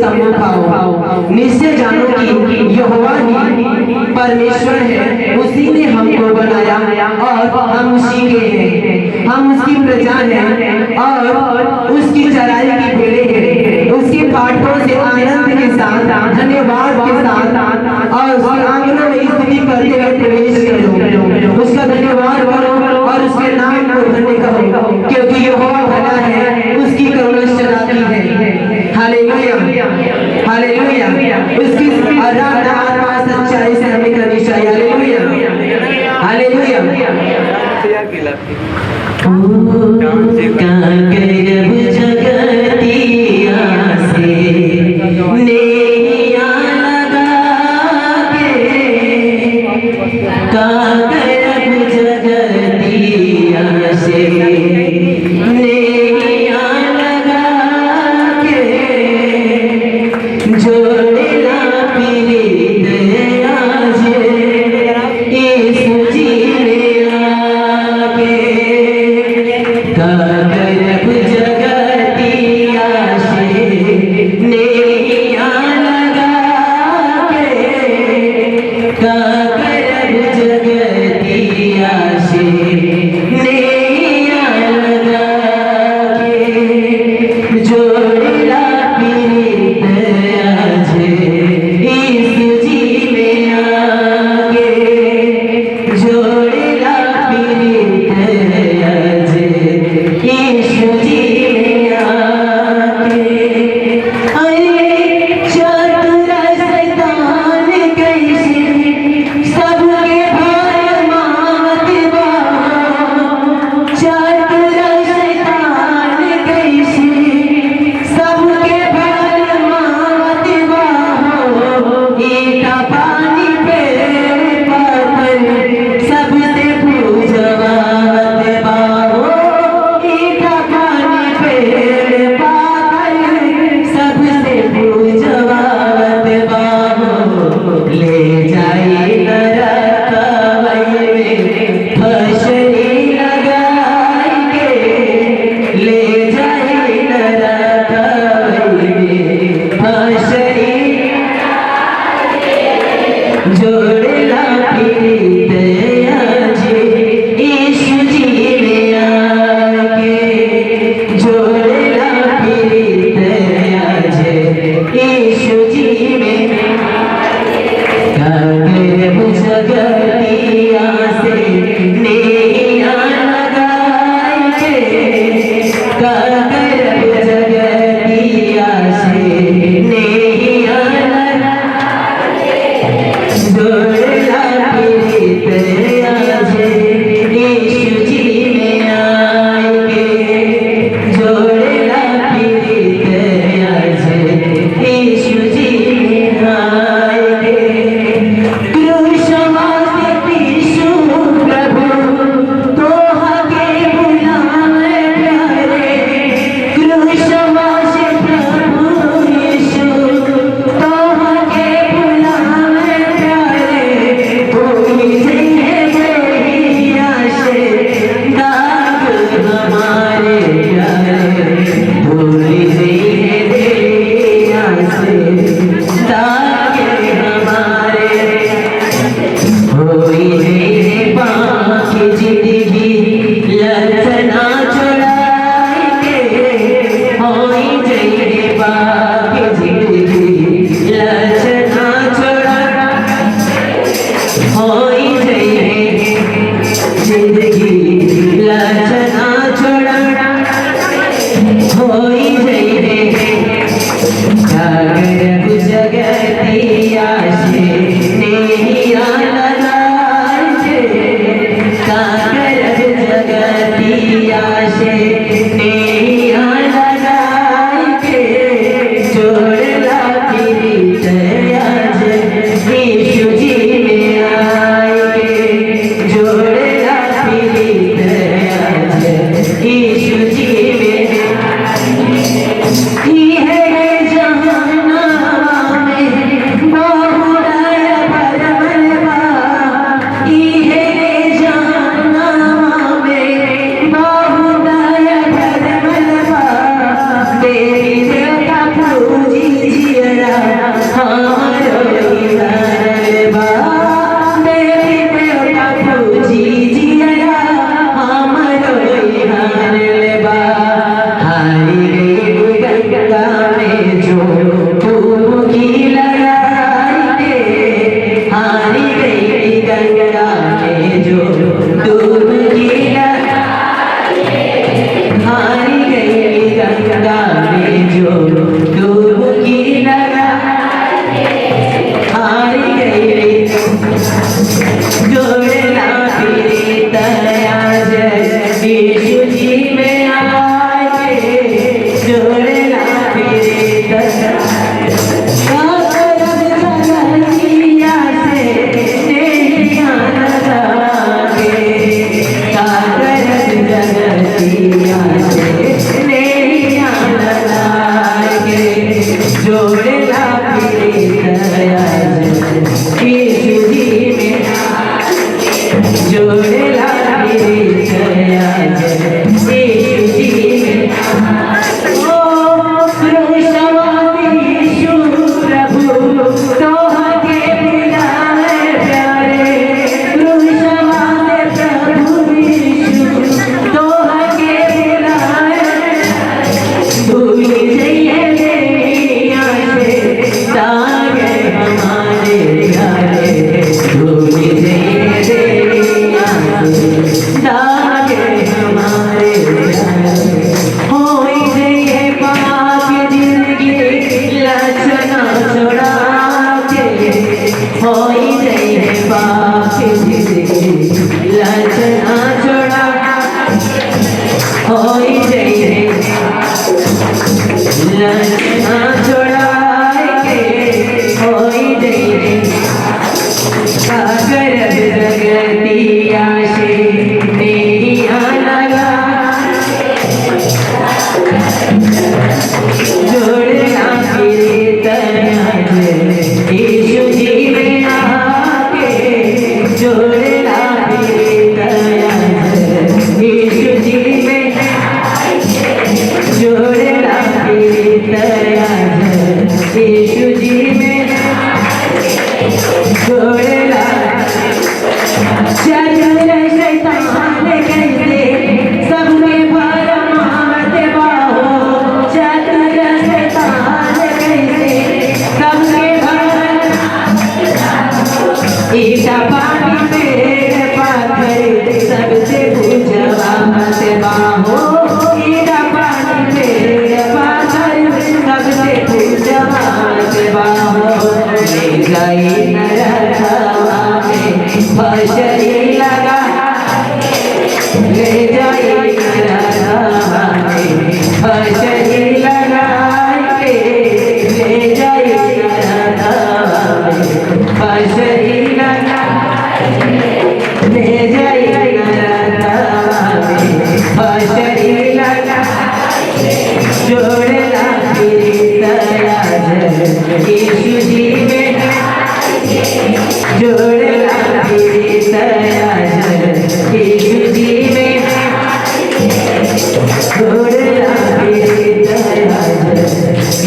सम्मुख आओ। निश्चय जानो कि यहोवा ही परमेश्वर है, उसी ने हमको बनाया और हम उसी के हैं। हम उसकी प्रजा हैं और उसकी चराई की भेड़ें हैं। उसके पाठों से आनंद के साथ, धन्यवाद के साथ और उसके आंगनों में स्तुति करते हुए प्रवेश करो। उसका धन्यवाद करो और उसके नाम को धन्य करो, क्योंकि यहोवा भला है, उसकी करुणा सदा की है। Hallelujah, hallelujah. उसकी आराधना सच्चाई से हमें करनी चाहिए। Hallelujah, hallelujah. जोड़ेला पीरित आज यीशु जी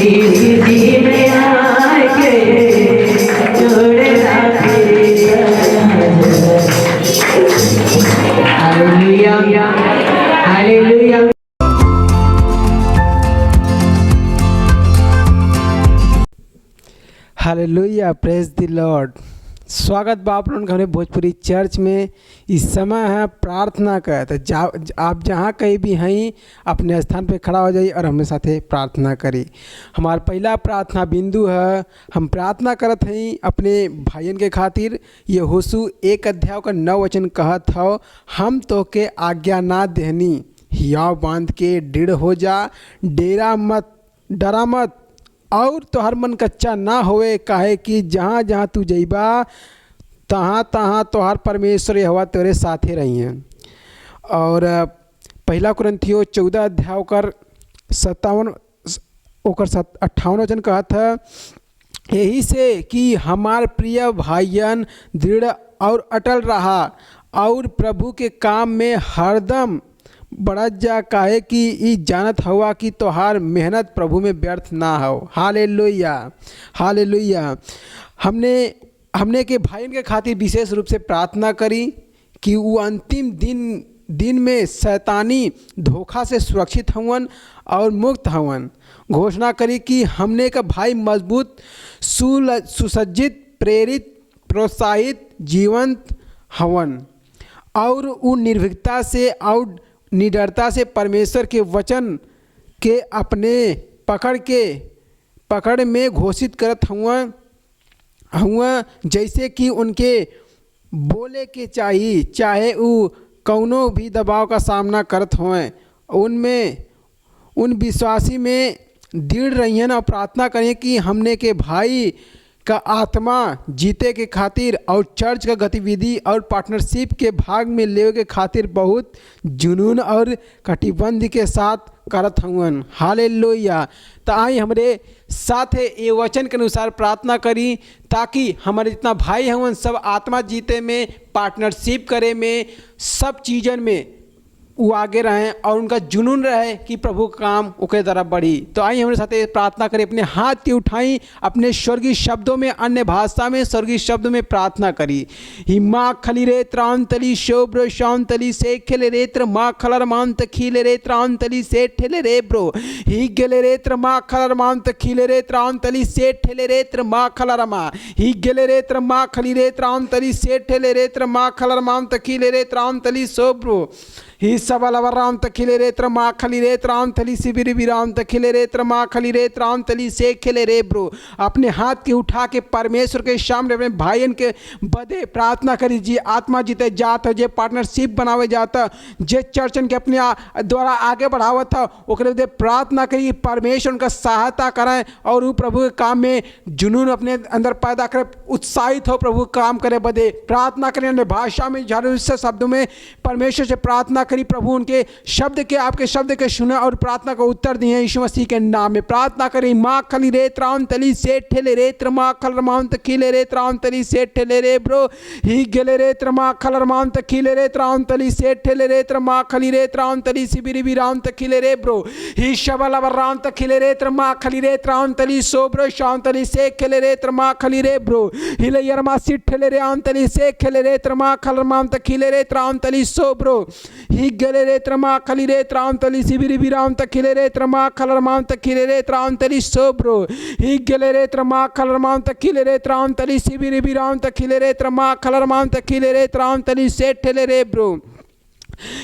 जी में आके जोड़े हालेलुया हालेलुया। हालेलुया, प्रेज द लॉर्ड। स्वागत बा आप लोगन के हमरे भोजपुरी चर्च में। इस समय है प्रार्थना का, तो आप जहाँ कहीं भी हैं अपने स्थान पे खड़ा हो जाइए और हमरे साथे प्रार्थना करी। हमारा पहला प्रार्थना बिंदु है, हम प्रार्थना करत हैं अपने भाइयन के खातिर। यहोशू 1:9 कहत हो, हम तो के आज्ञा ना देहनी, हियाव बांध के दृढ़ हो जा, डरा मत और तोहर मन कच्चा ना होए, काहे कि जहाँ जहाँ तू जइबा तहाँ तहाँ तोहर परमेश्वर यहोवा तेरे साथे रही हैं। और पहला कुरिन्थियों 14:57-58 कहत है, यही से कि हमार प्रिय भाइयन दृढ़ और अटल रहा और प्रभु के काम में हरदम बढ़त जा, काहे कि ई जानत हुआ कि तोहार मेहनत प्रभु में व्यर्थ ना हो। Hallelujah hallelujah. हमने के भाइयों के खातिर विशेष रूप से प्रार्थना करी कि वो अंतिम दिन में शैतानी धोखा से सुरक्षित हवन और मुक्त हवन। घोषणा करी कि हमने का भाई मजबूत, सुसज्जित, प्रेरित, प्रोत्साहित, जीवंत हवन और वो निर्भीकता से और निडरता से परमेश्वर के वचन के अपने पकड़ में घोषित करत हुआ जैसे कि उनके बोले के चाहिए, चाहे वो कौनो भी दबाव का सामना करत हों। उन विश्वासी में दृढ़ रहियन और प्रार्थना करें कि हमने के भाई का आत्मा जीते के खातिर और चर्च का गतिविधि और पार्टनरशिप के भाग में लेवे के खातिर बहुत जुनून और कटिबंध के साथ करत हवन। हालेलुया। तो आई हमरे साथ ये वचन के अनुसार प्रार्थना करी ताकि हमारे जितना भाई हवन सब आत्मा जीते में, पार्टनरशिप करे में, सब चीज़न में वो आगे रहें और उनका जुनून रहे कि प्रभु का काम उनके तरफ बढ़ी। तो आई हमारे साथ प्रार्थना करें, अपने हाथ की उठाई, अपने स्वर्गीय शब्दों में, अन्य भाषा में, स्वर्गीय शब्दों में प्रार्थना करी। हिमा खली रे त्रांतली शोब्र शांतली से खेले रेत्र माँ खलर मांत खीले रे त्रांतली से ठेले रे ब्रो ही गेले रेत्र माँ खलर मांत खीले रे त्रांतली से ठेले रेत्र माँ खलर माँ ही गेले रेत्र माँ खली रे त्रांतली से ठेले रेत्र माँ खलर मांत खीले रे त्रांतली शोब्रो ही सबलवराम तखिले रेत्र माँ खली रे त्राम तली शिविर विराम तखिले रेत्र माँ खली रे त्राम तली से खिले रे ब्रो। अपने हाथ की उठा के परमेश्वर के सामने अपने भाइयन के बदे प्रार्थना करी। जी आत्मा जीते जात हो, जे पार्टनरशिप बनावे जाता, जे चर्चन के अपने द्वारा आगे बढ़ावत था, ओकरे बदे प्रार्थना करी परमेश्वर उनका सहायता करें और वो प्रभु के काम में जुनून अपने अंदर पैदा करे, उत्साहित हो प्रभु काम करे बदे प्रार्थना करें। अन्य भाषा में झरुस्से शब्दों में परमेश्वर से प्रार्थना करी, प्रभु उनके शब्द के, आपके शब्द के सुना और प्रार्थना का उत्तर दिए। यीशु मसीह के नाम में प्रार्थना करी। माँ खली रे त्राम तली से ठेले रे त्रमा खलर मांत खिले रे त्राम तली से ठेले रे ब्रो ही गेले रे त्रमा खलर मांत खिले रे त्राम तली से ठेले रे त्रमा खली रे त्राम तली शिबिर विराम खिले रे ब्रो ही शबल वराम खिले रे त्रमा खली रे त्राम तली सोब्रो शांतली से खिले रे त्रमा खली रे ब्रो हिले यरमा सिट ठेले रे आंतली से खिले रे त्रमा खलर मांत खिले रे त्राम तली सोब्रो ही गेले रे त्रमा खली रे त्राम तली शिबिर विराम खिले रे त्रमा खलर माम खिले रे त्राम तली सोब्रो ही गेले रे त्रमा खलर माम खिले रे त्राम तली शिबिर विराम खिले रे त्रमा खलर माम खिले रे त्राम तली से ठेले रे ब्रो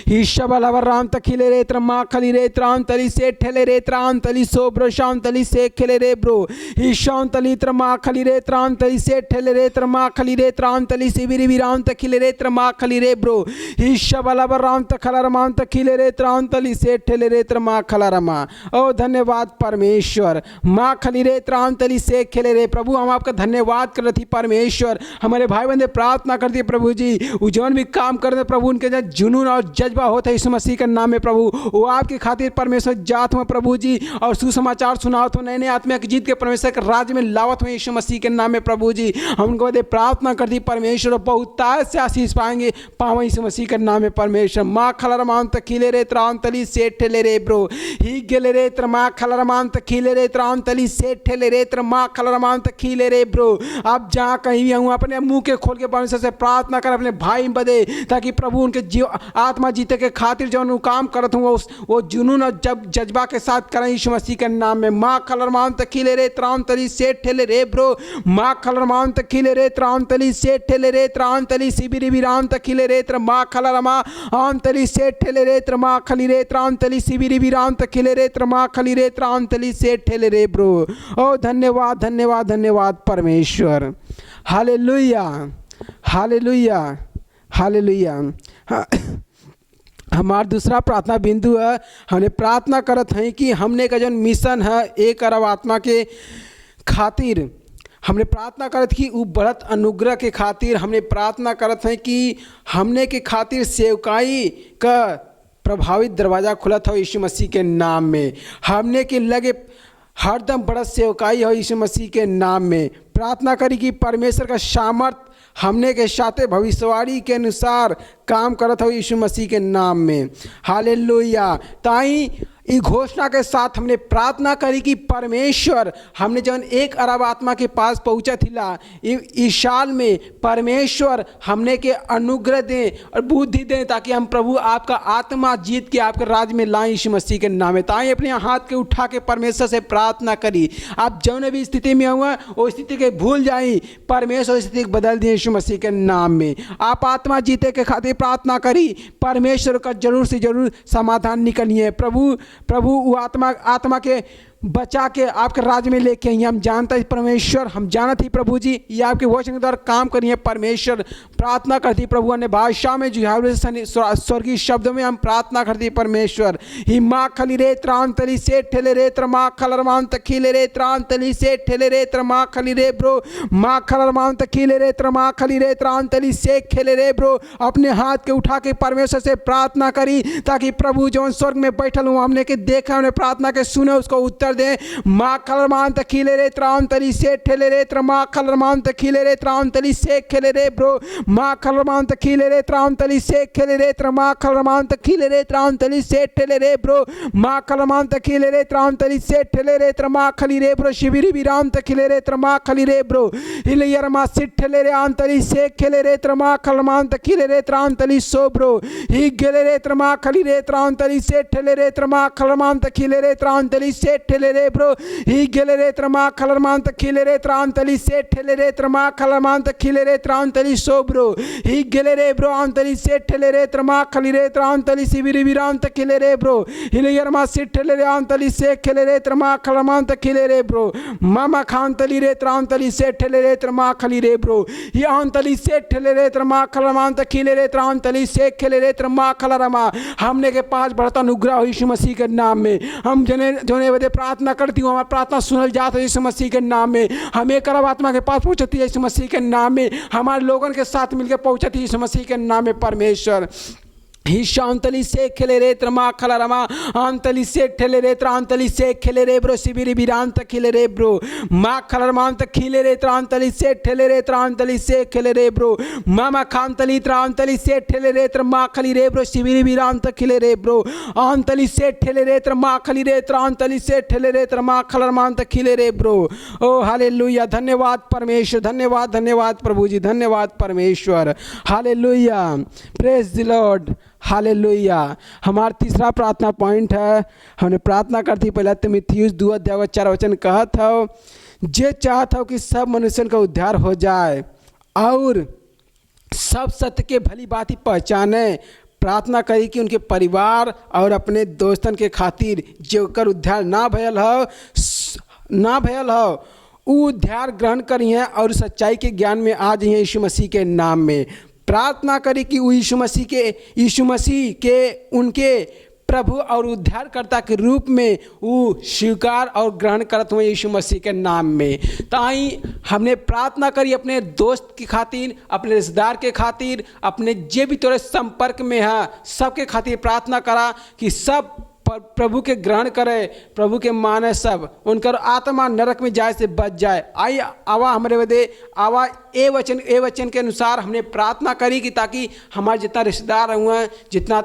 ही शबलवर राम तखिले रे त्रमा खली रे त्राम तली से ठेले रे त्राम तली सोब्रो शाम तली से खिले रे ब्रो ही शाम तली त्रमा खली रे त्राम तली से ठेले रे त्रमा खली रे त्राम तली शिबिर विराम तखिले रे त्रमा खली रे ब्रो ही शबलवर राम तखलर माम तखिले रे त्राम तली से ठेले रे त्रमा खलर मा। ओ धन्यवाद परमेश्वर, माँ खली रे त्राम तली से खिले रे। प्रभु हम आपका धन्यवाद कर रही परमेश्वर। हमारे भाई बंदे प्रार्थना करती है प्रभु जी, वो जौन भी काम कर रहे प्रभु उनके जुनून और जज्बा होता है यीशु मसीह के नाम में प्रभु, वो आपकी खातिर परमेश्वर जात हुआ प्रभु जी, और सुसमाचार सुनावत हो, नए नए आत्मा की जीत के परमेश्वर के राज्य में लावत हुए यीशु मसीह के नाम में प्रभु जी। हम उनको दे प्रार्थना करती परमेश्वर बहुतायत से आशीष पाएंगे पावे यीशु मसीह के नाम में परमेश्वर। माँ खलरमान तखीले रे त्रांतली सेठ ले रे ब्रो ही गेले रे त्रमा खलरमान तखीले रे त्रांतली सेठ ले रे त्रमा खलरमान तखीले रे ब्रो। आप जहाँ कहीं भी हूँ अपने मुंह के खोल के परमेश्वर से प्रार्थना कर अपने भाई बदे, ताकि प्रभु उनके जीव आत्मा जीते के खातिर जो उन काम करत हूँ वो जुनून और जब जज्बा के साथ करें यीशु मसीह के नाम में। माँ खलरमान तखीले रे त्रांतली सेठ ले रे ब्रो माँ खलरमान तखीले रे त्रांतली सेठ ले रे त्रांतली सिबिरी विराम तखीले रे त्रमा खलरमा आंतली सेठ ले रे त्रमा खली रे त्रांतली सिबिरी विराम तखीले रे त्रमा खली रे त्रांतली सेठ ले रे ब्रो। ओ धन्यवाद धन्यवाद धन्यवाद परमेश्वर। Hallelujah hallelujah hallelujah. हमारा दूसरा प्रार्थना बिंदु है, हमने प्रार्थना करत हैं कि हमने का जो मिशन है 1 अरब आत्मा के खातिर हमने प्रार्थना करत कि वो बढ़त अनुग्रह के खातिर हमने प्रार्थना करत हैं कि हमने के खातिर सेवकाई का प्रभावित दरवाज़ा खुलत हो यीशु मसीह के नाम में। हमने के लगे हरदम बढ़त सेवकाई हो यीशु मसीह के नाम में। प्रार्थना करी कि परमेश्वर का सामर्थ हमने के साथे भविष्यवाणी के अनुसार काम करत हो यीशु मसीह के नाम में। हालेलुया। ताई इस घोषणा के साथ हमने प्रार्थना करी कि परमेश्वर हमने जब 1 अरब आत्मा के पास पहुँचा थिला इस साल में परमेश्वर हमने के अनुग्रह दें और बुद्धि दें, ताकि हम प्रभु आपका आत्मा जीत के आपके राज्य में लाएं यीशु मसीह के नाम में। ताई अपने हाथ के उठा के परमेश्वर से प्रार्थना करी। आप जौन भी स्थिति में हुआ वो स्थिति के भूल जाई, परमेश्वर स्थिति बदल दिए यीशु मसीह के नाम में। आप आत्मा जीते के खातिर प्रार्थना करी, परमेश्वर का जरूर से जरूर समाधान निकलिए। प्रभु वो आत्मा के बचा के आपके राज्य में लेके आइए। हम जानते हैं परमेश्वर, हम जानत ही प्रभु जी ये आपके वचन के द्वारा काम करिए परमेश्वर। प्रार्थना करती प्रभु अन्य भाषा में जो स्वर्गीय शब्दों में हम प्रार्थना करती परमेश्वर। ही माँ खली रे त्रांतली से ठेले रे त्रमा खलरमान तखीले रे त्रांतली से ठेले रे त्रमा खली रे ब्रो माँ खलरमान तखीले रे त्रमा खली रे त्रांतली से खेले रे ब्रो। अपने हाथ के उठा के परमेश्वर से प्रार्थना करी, ताकि प्रभु जो स्वर्ग में बैठल हूँ हमने के देखा, हमने प्रार्थना के सुने, उसको उत्तर दे। माँ खलरमान तखीले रे त्रांतली से ठेले रे त्रमा खलरमान तखीले रे त्रांतली से खेले रे ब्रो माँ खलरमान तखीले रे त्रांतली से खेले रे त्रमा खलरमान तखीले रे त्रांतली से ठेले रे ब्रो माँ खलरमान तखीले रे त्रांतली से ठेले रे त्रमा खली रे ब्रो शिबिरी विराम तखीले रे त्रमा खली रे ब्रो हिलयर मा सिट ठेले रे आंतली से खेले रे त्रमा खलरमान तखीले रे त्रांतली सो ब्रो ही गेले रे त्रमा खली रे त्रांतली से ठेले रे त्रमा खलरमान तखीले रे त्रांतली से ठेले रे ब्रो ही गेले रे त्रमा खलरमान तखीले रे त्रांतली से ठेले रे त्रमा खलरमान तखीले रे त्रांतली सो ब्रो ही गेले रे ब्रो आंतली से ठेले रे त्रमा खली रे त्रांतली सिबिरी विराम तखीले रे ब्रो हिलयर मा सिट ठेले रे आंतली से खेले रे त्रमा खलरमान तखीले रे ब्रो मामा खांतली रे त्रांतली से ठेले रे त्रमा खली रे ब्रो ही आंतली से ठेले रे त्रमा खलरमान तखीले रे त्रांतली से खेले रे त्रमा खलरमा। हमने के पास बढ़ता अनुग्रह हो यीशु मसीह के नाम में। हम जोने बदे प्रार्थना करती हूँ, हमारी प्रार्थना सुनल जाता है यीशु मसीह के नाम में। हम 1 अरब आत्मा के पास पहुँचती है यीशु मसीह के नाम में। हमारे लोगों के साथ मिलकर पहुँचती है यीशु मसीह के नाम में परमेश्वर। ही शांतली से खेले रे त्रमा खलरमा आंतली से ठेले रे त्रांतली से खेले रे ब्रो शिबिरी विरांत खिले रे ब्रो माँ खलरमान तक खिले रे त्रांतली से ठेले रे त्रांतली से खेले रे ब्रो मामा खांतली त्रांतली से ठेले रे त्रमा खली रे ब्रो शिबिरी विरांत खिले रे ब्रो आंतली से ठेले रे त्रमा खली रे त्रांतली से ठेले रे त्रमा खलरमान तक खिले रे ब्रो। ओ हालेलुया। धन्यवाद परमेश्वर, धन्यवाद धन्यवाद प्रभु जी, धन्यवाद परमेश्वर। हालेलुया, प्रेज द लॉर्ड। हालेलुया। हमारा तीसरा प्रार्थना पॉइंट है, हमने प्रार्थना करती पहले तीमुथियुस 2:4 कहत हो जे चाहत हो कि सब मनुष्यों का उद्धार हो जाए और सब सत्य के भली बात पहचाने। प्रार्थना करी कि उनके परिवार और अपने दोस्तन के खातिर जेकर उद्धार ना भयल हो उ उद्धार ग्रहण करिए और सच्चाई के ज्ञान में आ जाइए यीशु मसीह के नाम में। प्रार्थना करी कि यीशु मसीह के उनके प्रभु और उद्धारकर्ता के रूप में वो स्वीकार और ग्रहण करत हुए यीशु मसीह के नाम में। ताई हमने प्रार्थना करी अपने दोस्त की खातिर, अपने रिश्तेदार के खातिर, अपने जे भी तोरे संपर्क में है सबके खातिर प्रार्थना करा कि सब प्रभु के ग्रहण करे, प्रभु के माने, सब उनकर आत्मा नरक में जाए से बच जाए। आई आवा हमारे वदे आवा ए वचन के अनुसार हमने प्रार्थना करी कि ताकि हमारे जितना रिश्तेदार हुए, जितना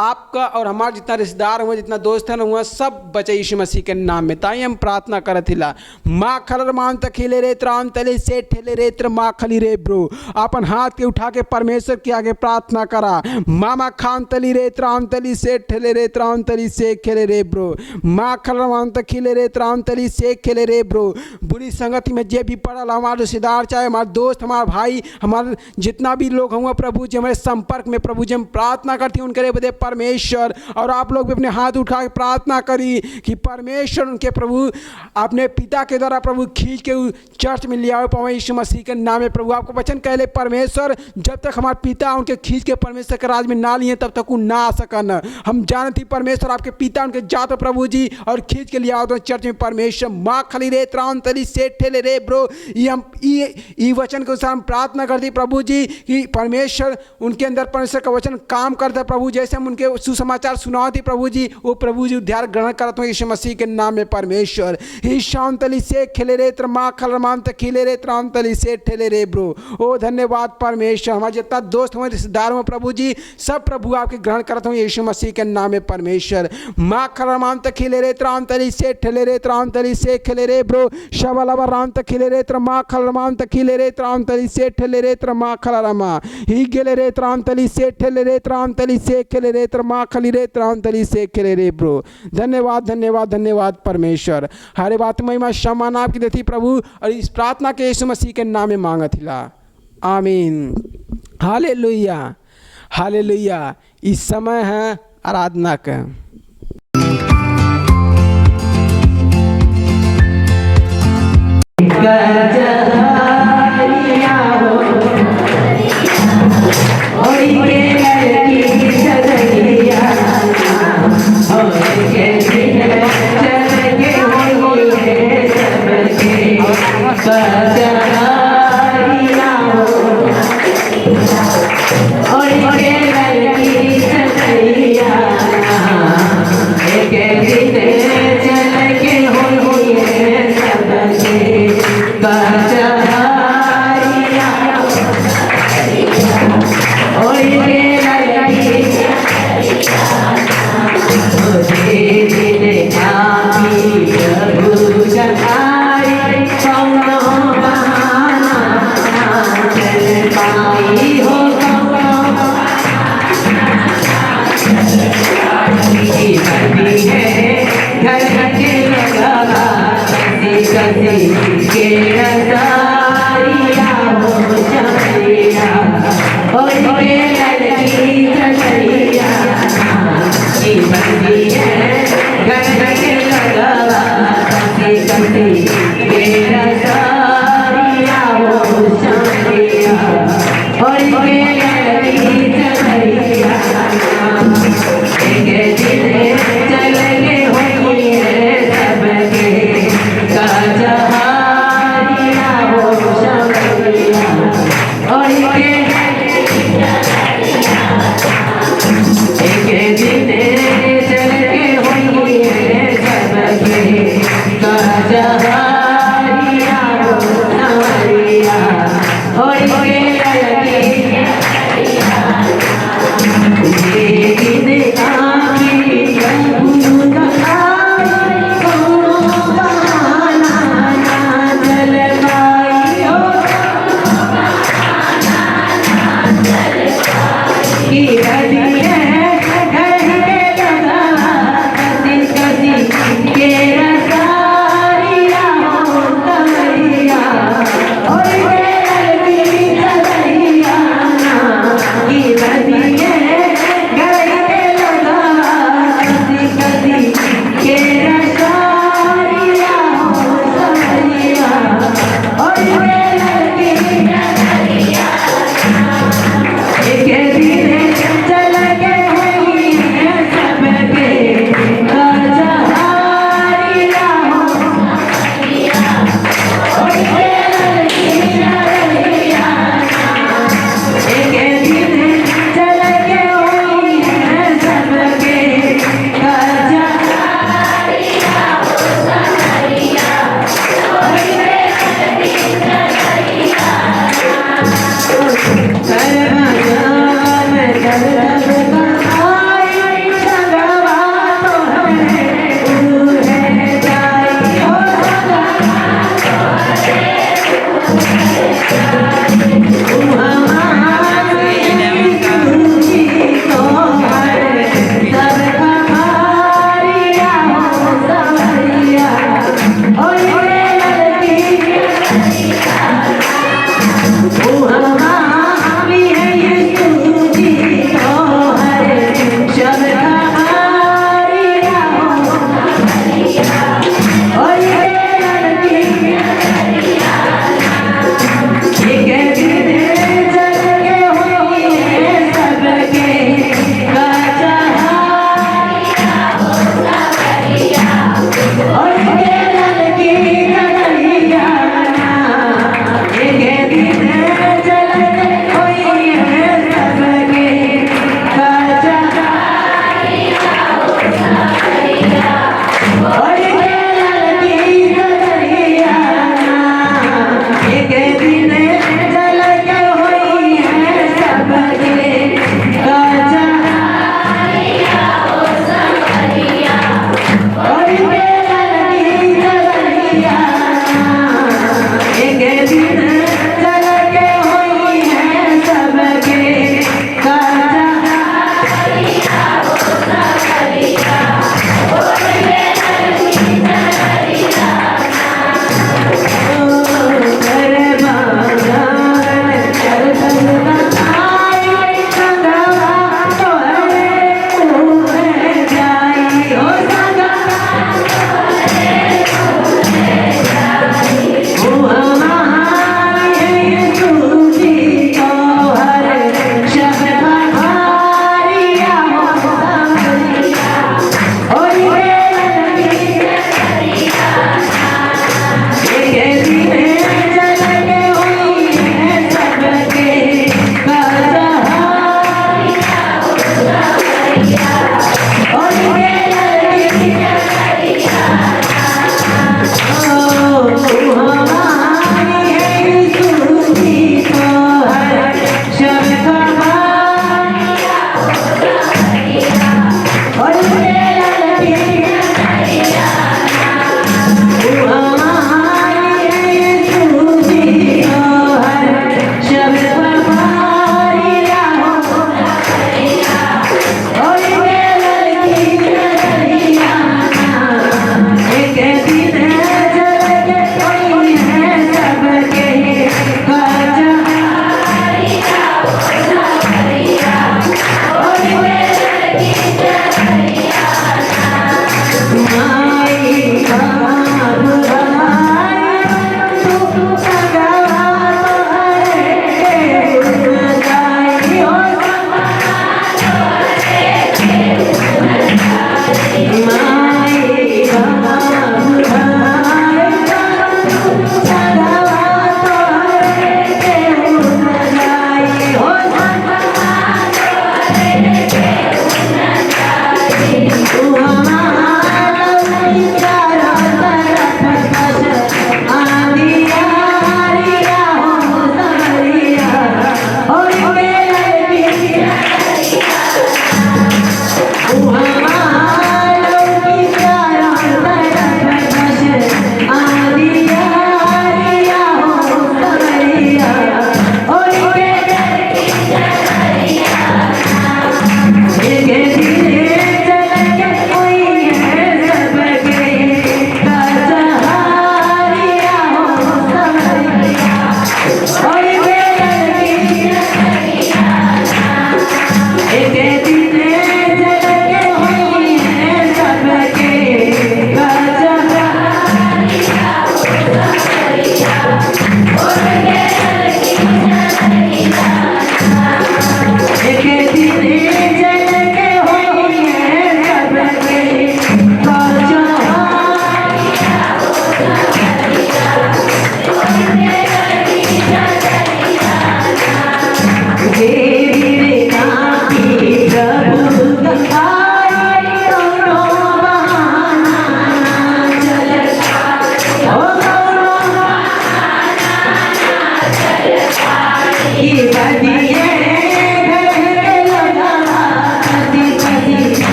आपका और हमारे जितना रिश्तेदार हुए, जितना दोस्त है हुआ, सब बचे यीशु मसीह के नाम में। ताई हम प्रार्थना करत हिला। माँ खलर मान तखिले रे त्राम तले से ठेले रे त्र माँ खली रे ब्रो। अपन हाथ के उठा के परमेश्वर के आगे प्रार्थना करा। मामा खान तली रे त्राम तली से ठेले रे त्राम तली से खेले रे ब्रो। माँ खलर मान तखिले रे त्राम तली से खेले रे ब्रो। बुरी संगति में जे भी पड़ल हमारे रिश्तेदार, चाहे हमारे दोस्त, हमारे भाई, हमारे जितना भी लोग हुआ प्रभु जी हमारे संपर्क में, प्रभु जी हम प्रार्थना करती हूँ उनके बदे परमेश्वर। और आप लोग भी अपने हाथ उठा के प्रार्थना करी कि परमेश्वर उनके प्रभु अपने पिता के द्वारा प्रभु खींच के चर्च में ले आवे पावे यीशु मसीह के नाम में। प्रभु आपको वचन कहले परमेश्वर जब तक हमारे पिता उनके खींच के परमेश्वर के राज में ना लिए तब तक वो ना आ सकन। हम जानती परमेश्वर आपके पिता उनके जात प्रभु जी और खींच के ले आओ तो चर्च में परमेश्वर। माँ खली रे त्राम तली से ठेले रे ब्रो। ये हम ई वचन के अनुसार हम प्रार्थना करती प्रभु जी कि परमेश्वर उनके अंदर परमेश्वर का वचन काम करता है प्रभु। जैसे हम उनके सुसमाचार सुनाओ थी प्रभु जी, वो प्रभु जी उद्धार ग्रहण करते हैं यीशु मसीह के नाम में परमेश्वर। ही शाम तली से खेले रे त्रमा खलमान तक खिले रे त्राम तली से ठेले रे ब्रो। ओ धन्यवाद परमेश्वर। हमारे जितना दोस्त हमारे रिश्तेदार हो प्रभु जी सब प्रभु आपके ग्रहण करते हैं यीशु मसीह के नाम में परमेश्वर। माँ खलमान तक खिले रे त्राम तली से ठेले रे त्राम तली से खेले रे ब्रो। शबलवा राम तक खिले रे त्रमा खलमान तक खिले रे त्राम तली से ठेले रे त्रमा खलरमा। ही गेले रे त्राम तली से ठेले रे त्राम तली से खेले रे त्रमा खली रे त्राम तली से खेले रे ब्रो। धन्यवाद धन्यवाद धन्यवाद परमेश्वर। हरे बात महिमा सम्मान आपकी देती प्रभु और इस प्रार्थना के यीशु मसीह के नाम में मांगत हिला। आमीन। Hallelujah hallelujah. इस समय है आराधना का। के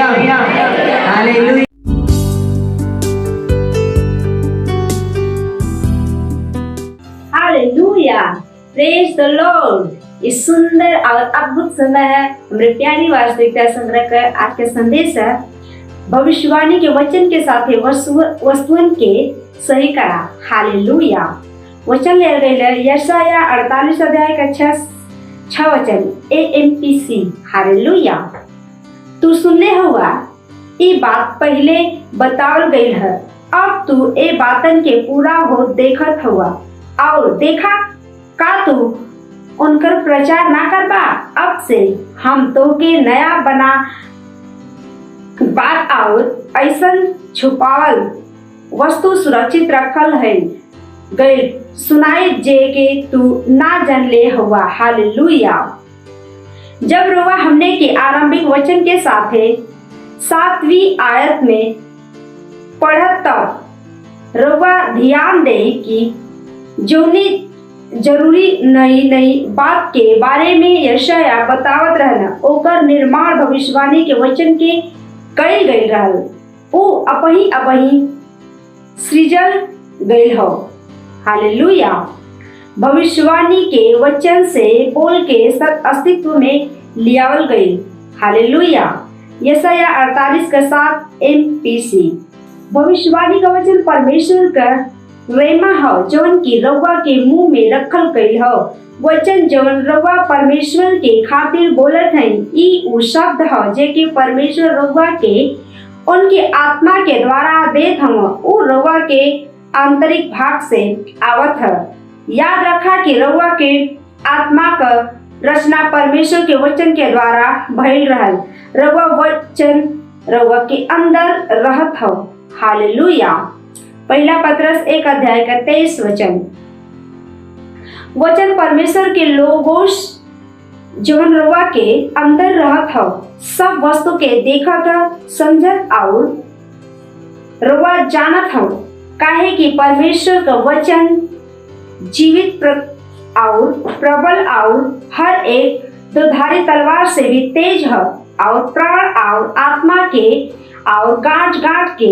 हालेलुया। हालेलुया, प्रेज द लॉर्ड। इस सुंदर और अद्भुत समय है हमारे प्यारी वास्तविकता संग्रह का आज का संदेश है भविष्यवाणी के वचन के साथ वस्तुओं के सही करा। हालेलुया। वचन ले गए यशाया 48 अध्याय का 6 वचन AMPC। हालेलुया। तू सुनले हुआ ये बात पहले बतावल गई है, अब तू ए बातन के पूरा हो देखत हुआ और देखा का तू उनकर प्रचार ना करबा। अब से हम तो के नया बना बात और ऐसन छुपावल वस्तु सुरक्षित रखल है गए सुनाई जे के तू ना जान ले हुआ। हालेलुया। जब रोवा हमने के आरंभिक वचन के साथ 7वीं आयत में पढ़त तब रोवा ध्यान दे कि जोनी जरूरी नई बात के बारे में यशाया बतावत रहना ओकर निर्माण भविष्यवाणी के वचन के कई गई रहल ओ अपही सृजल गई हो। हालेलुया। भविष्यवाणी के वचन से बोल के सत अस्तित्व में लियावल गई। हालेलुया। यशाया 48 का 7 MPC। भविष्यवाणी का वचन परमेश्वर का रेमा हो जौन की रउआ के मुंह में रखल गई हो। वचन जौन रउआ परमेश्वर के खातिर बोलत है ई उ शब्द हो जे के परमेश्वर रउआ के उनके आत्मा के द्वारा देत हम उ रउआ के आंतरिक भाग से आवत है। याद रखा कि रउआ के आत्मा का रचना परमेश्वर के वचन के द्वारा भइल रहल। रउआ वचन रउआ के अंदर रहत हो। हालेलुया। पहला पत्रस 1 अध्याय का 23 वचन। वचन परमेश्वर के लोगोस जवन रउआ के अंदर रहत हो सब वस्तु के देखत समझत और रउआ जानत हो काहे कि परमेश्वर का वचन जीवित और प्रबल और हर एक दोधारी तलवार से भी तेज है और प्राण और आत्मा के और गांठ के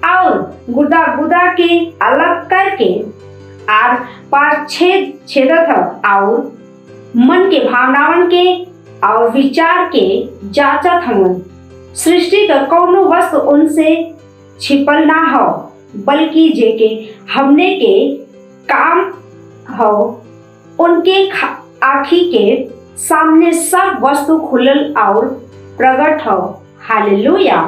और गुदा के अलग करके आर पार छेदत है और मन के भावनावन के और विचार के जांचत हवन। सृष्टि का कौनो वस्तु उनसे छिपल ना हो बल्कि जेके हमने के काम हो उनके आँखी के सामने सब वस्तु खुलल और प्रकट हो। हालेलुया।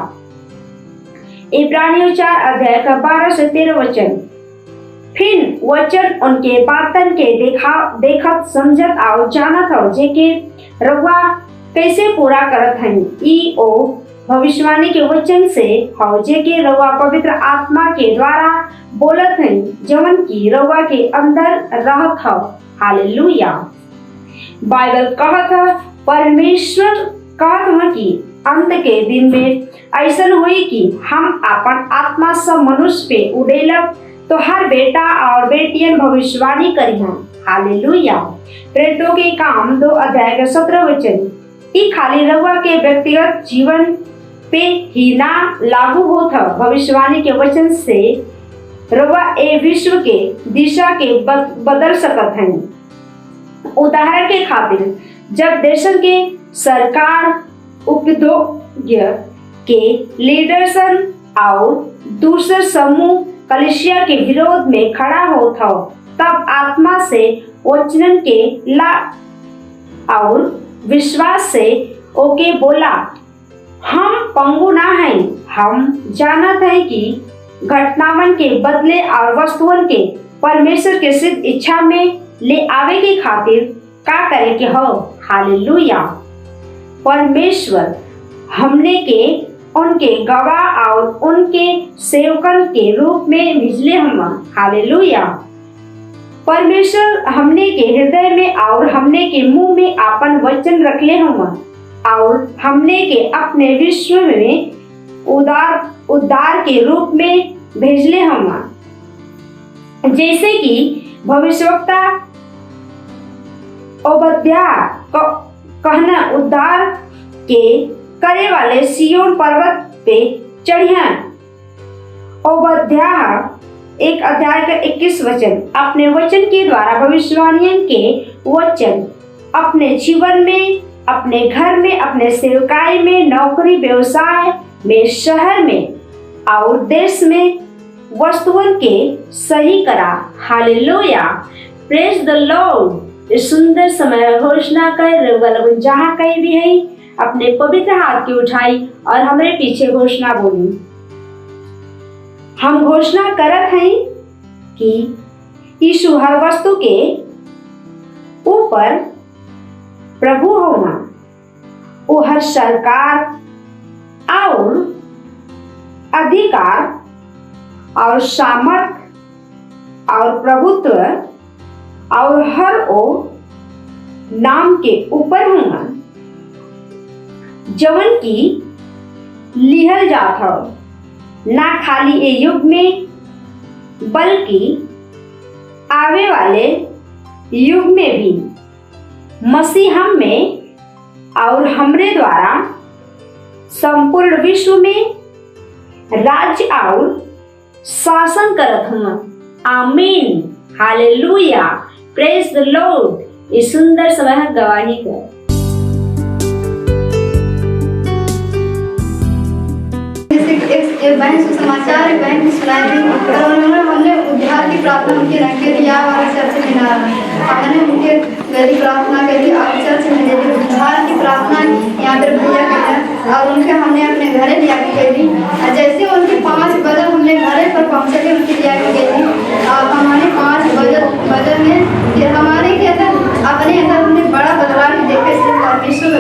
इब्रानियों 4 अध्याय का 12 से 13 वचन। फिर वचन उनके बातन के देखत समझत और जानत हो जे के रउआ कैसे पूरा करत हन ई ओ भविष्यवाणी के वचन से हो जे के रउआ पवित्र आत्मा के द्वारा बोलत हन जवन की रउआ के अंदर रहत हो। हालेलुया। बाइबल कहत है परमेश्वर कहत है कि अंत के दिन में ऐसा हुई कि हम अपन आत्मा सब मनुष्य पे उड़ेलब तो हर बेटा और बेटियन भविष्यवाणी करी हैं। हालेलुया। प्रेरितों के काम 2 अध्याय का 17 वचन। ई खाली रउआ के व्यक्तिगत जीवन पे ही ना लागू होत है भविष्यवाणी के वचन से रउआ ए विश्व के दिशा के बदल सकत हैं। उदाहरण के खातिर जब देशन के सरकार उद्योग के लीडरसन और दूसरे समूह कलिसिया के विरोध में खड़ा होता हो तब आत्मा से वचन के ला और विश्वास से ओके बोला हम पंगु ना हैं। हम जानत हैं कि घटनावन के बदले और वस्तुओं के परमेश्वर के सिद्ध इच्छा में ले आवे के खातिर का करे के हो। हालेलुया। परमेश्वर हमने के उनके गवाह और उनके सेवकन के रूप में भेजले हम। हालेलुया। परमेश्वर हमने के हृदय में और हमने के मुंह में आपन वचन रखले हम और हमने के अपने विश्व में उद्धार के रूप में भेजले हम। जैसे कि भविष्यवक्ता ओबद्याह कहना उद्धार के करे वाले सियोन पर्वत पे चढ़िया। ओबद्याह 1 अध्याय का 21 वचन। अपने वचन के द्वारा भविष्यवाणियों के वचन अपने जीवन में, अपने घर में, अपने सेवकाई में, नौकरी व्यवसाय में, शहर में और देश में वस्तुओं के सही करा। हालेलुया, प्रेज द लॉर्ड। इस सुंदर समय घोषणा कर जहाँ कहीं भी है अपने पवित्र हाथ की उठाई और हमारे पीछे घोषणा बोली। हम घोषणा करत हैं कि यीशु हर वस्तु के ऊपर प्रभु होना, वो हर सरकार और अधिकार और सामर्थ और प्रभुत्व और हर ओ नाम के ऊपर होना जवन की लिहल जात हो, ना खाली ये युग में बल्कि आवे वाले युग में भी मसीह हम में और हमरे द्वारा संपूर्ण विश्व में राज्य और शासन करत हूँ। आमीन, हालेलुया, प्रेज द लॉर्ड। इस सुंदर समय गवाही कर। एक बहन सुसमाचार एक बहन की सुनाई थी और हमने उद्धार की प्रार्थना उनके रंग के दिया और चर्च में ना हमने उनके गली प्रार्थना करी और चर्च में यदि उद्धार की प्रार्थना यहाँ पर भैया करें और उनके हमने अपने घरे लिया के गई। जैसे उनके 5 बजे हमने घरे पर पहुँचे थे उनकी लिया के गई और हमारे 5 बजे में फिर हमारे के अंदर अपने अंदर हमने बड़ा बदलाव देखे से परमेश्वर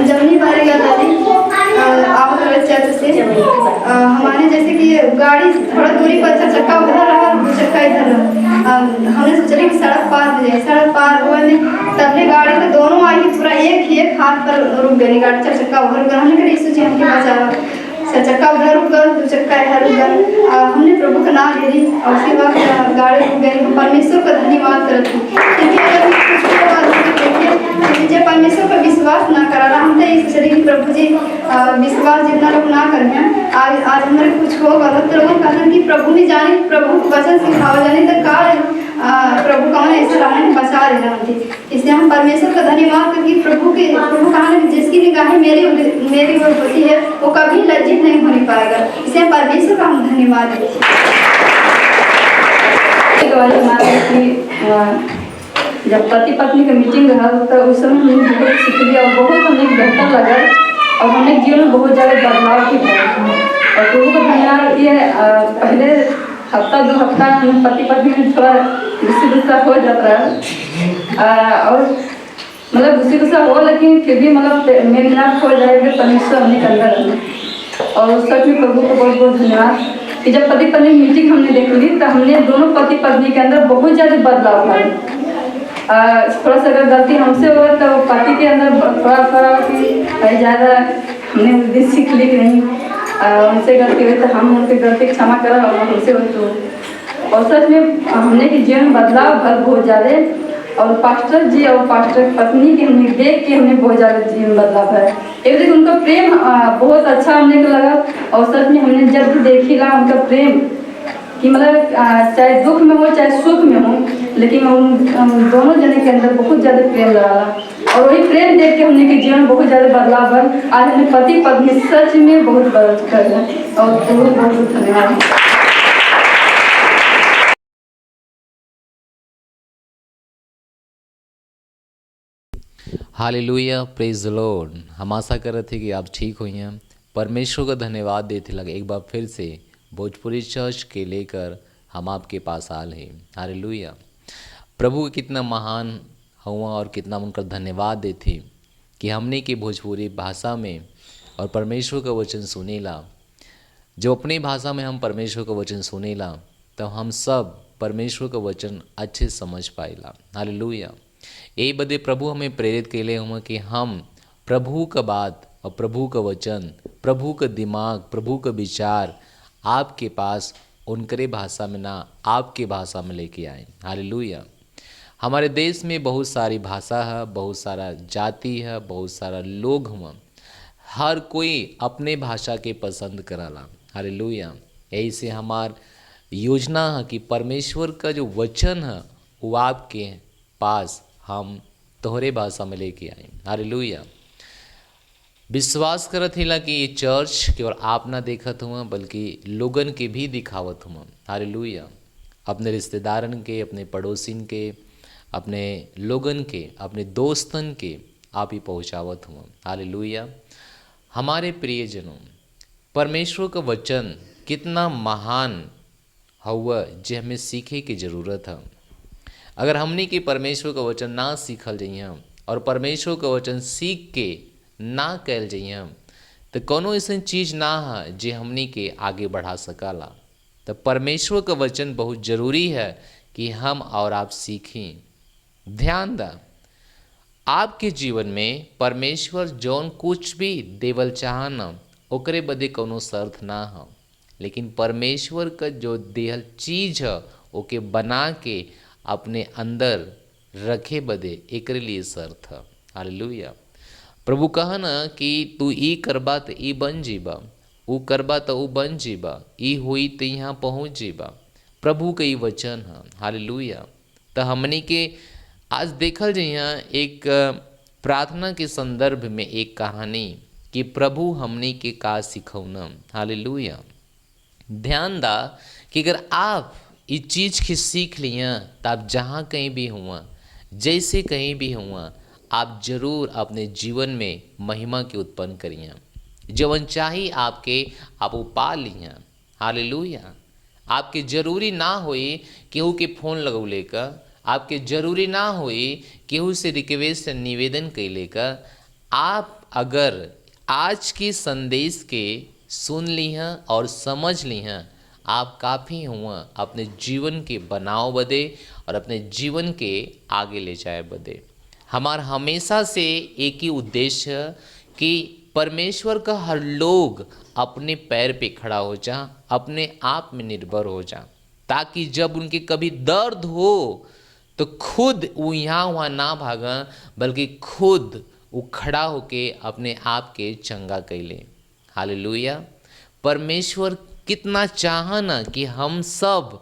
जमनी भर गया दादी आप चर्च से हमारे जैसे कि गाड़ी थोड़ा दूरी पर चक्का उधर रहा, 2 चक्का इधर रहा। हमने सोचा कि सड़क पार हो जाए, सड़क पार हुआ नहीं तबले गाड़ी तो दोनों आई पूरा एक हाथ पर रुक गई गाड़ी। 4 चक्का उधर गया, हमने कहा यीशु जी हमके बचाओ। 4 चक्का उधर रुक गया, 2 चक्का इधर रुक गया। हमने प्रभु का नाम ले ली और उसके बाद गाड़ी रुक गई। हम परमेश्वर का धन्यवाद करते हैं। परमेश्वर पर विश्वास ना करा हम तो इस शरीर प्रभु जी विश्वास जितना लोग ना करें आज हमारे कुछ होगा तो लोगों कहना कि प्रभु ने जाने प्रभु को वचन सिखावा जाने तक का प्रभु कौन ऐसे रहने बचा रहे होती। इसलिए हम परमेश्वर का धन्यवाद करके प्रभु कहा कि जिसकी निगाहें मेरी ओर होती है वो कभी लज्जित नहीं होने पाएगा। इसलिए परमेश्वर का हम धन्यवाद जब पति पत्नी का मीटिंग रहा तो उस समय हमने बहुत सीख लिया और बहुत हमें बेहतर लगा और हमें जीवन में बहुत ज़्यादा बदलाव की बात है। और प्रभु का धन्यवाद ये पहले हफ्ता 2 हफ्ता हम पति पत्नी में थोड़ा गुस्सा हो जाता है और मतलब गुस्सा हो लेकिन फिर भी मतलब मेरे नाम हो जाएगा परमेश्वर हमने कर रहा। और उस सच में प्रभु को बहुत बहुत धन्यवाद कि जब पति पत्नी मीटिंग हमने देख ली तो हमने दोनों पति पत्नी के अंदर बहुत ज़्यादा बदलाव आया। थोड़ा सा अगर गलती हमसे हो तो पति के अंदर थोड़ा कि ज़्यादा हमने उस दिन सीख ली कि नहीं उनसे गलती हुई तो हम उनकी गलती क्षमा करा और हमसे हो तो। और सच में हमने कि जीवन बदलाव बहुत ज़्यादा और पास्टर जी और पास्टर पत्नी की हमने देख के हमने बहुत ज़्यादा जीवन बदलाव है। एक दिन उनका प्रेम बहुत अच्छा हमने को लगा और सच में हमने जब भी देखी ला उनका प्रेम कि मतलब चाहे दुख में हो चाहे सुख में हो लेकिन उन दोनों जने के अंदर बहुत ज़्यादा प्रेम लगा और वही प्रेम देख के हमने के जीवन बहुत ज़्यादा बदलाव बन। आज हमने पति पत्नी सच में बहुत बदल कर और बहुत बहुत धन्यवाद। हालेलुया, प्रेज द लॉर्ड। हम आशा कर रहे थे कि आप ठीक हुई हैं। परमेश्वर का धन्यवाद देते लगे एक बार फिर से भोजपुरी चर्च के लेकर हम आपके पास आए हैं। हालेलुया, प्रभु कितना महान हुआ और कितना उनका धन्यवाद देते कि हमने की भोजपुरी भाषा में और परमेश्वर का वचन सुनेला। जो अपनी भाषा में हम परमेश्वर का वचन सुनेला तो हम सब परमेश्वर का वचन अच्छे समझ पाएला। हालेलुया, यही बदे प्रभु हमें प्रेरित कैले हुआ कि हम प्रभु का बात और प्रभु का वचन, प्रभु का दिमाग, प्रभु का विचार आपके पास उनकरे भाषा में ना आपके भाषा में लेके आए। हालेलुया, हमारे देश में बहुत सारी भाषा है, बहुत सारा जाति है, बहुत सारा लोग हुआ, हर कोई अपने भाषा के पसंद कराला। हालेलुया। यही से हमार योजना है कि परमेश्वर का जो वचन है वो आपके पास हम तोहरे भाषा में लेके आए। हालेलुया। विश्वास करत हिला कि ये चर्च केवल आप ना देखत हुआ बल्कि लोगन के भी दिखावत हुआ। हालेलुया। अपने रिश्तेदारन के, अपने पड़ोसिन के, अपने लोगन के, अपने दोस्तन के आप ही पहुँचावत हुआ। हालेलुया। हमारे प्रियजनों, परमेश्वर का वचन कितना महान हुआ जे हमें सीखे की ज़रूरत है। अगर हमने के परमेश्वर का वचन ना सीखल जाइए और परमेश्वर का वचन सीख के ना कैल जाइए तो कोनो ऐसा चीज़ ना है जे हमने के आगे बढ़ा सकाला। तो परमेश्वर का वचन बहुत ज़रूरी है कि हम और आप सीखें। ध्यान दा, आपके जीवन में परमेश्वर जौन कुछ भी देवल चाहना ओकरे बदे कोनो शर्त ना हो, लेकिन परमेश्वर का जो देहल चीज़ है ओके बना के अपने अंदर रखे बदे एकरे लिए शर्त है। हालेलुया। प्रभु कहा ना कि तू ई करबा तो ई बन जीबा, ऊ करबा तो ऊ बन जीबा, ई हुई तो यहाँ पहुँच जीबा। प्रभु का ई वचन है। हालेलुया। तो हमने के आज देखल जाइए एक प्रार्थना के संदर्भ में एक कहानी कि प्रभु हमने के का सिखौना। हालेलुया। ध्यान दा कि अगर आप इस चीज़ की सीख लिया तो आप जहाँ कहीं भी हुआ, जैसे कहीं भी हुआ, आप जरूर अपने जीवन में महिमा के उत्पन्न करिए। जवन चाही आपके आप वो पा लिया। हालेलुया। आपके जरूरी ना होई केहू के फ़ोन लगौले का, आपके जरूरी ना होई केहू से रिक्वेस्ट निवेदन कैले का। आप अगर आज के संदेश के सुन ली हैं और समझ ली हैं, आप काफ़ी हुआ अपने जीवन के बनाव बदे और अपने जीवन के आगे ले जाए बदे। हमारा हमेशा से एक ही उद्देश्य है कि परमेश्वर का हर लोग अपने पैर पे खड़ा हो जा, अपने आप में निर्भर हो जा, ताकि जब उनके कभी दर्द हो तो खुद वो यहाँ वहाँ ना भागा बल्कि खुद वो खड़ा होके अपने आप के चंगा कैले। हालेलुया। परमेश्वर कितना चाहा ना कि हम सब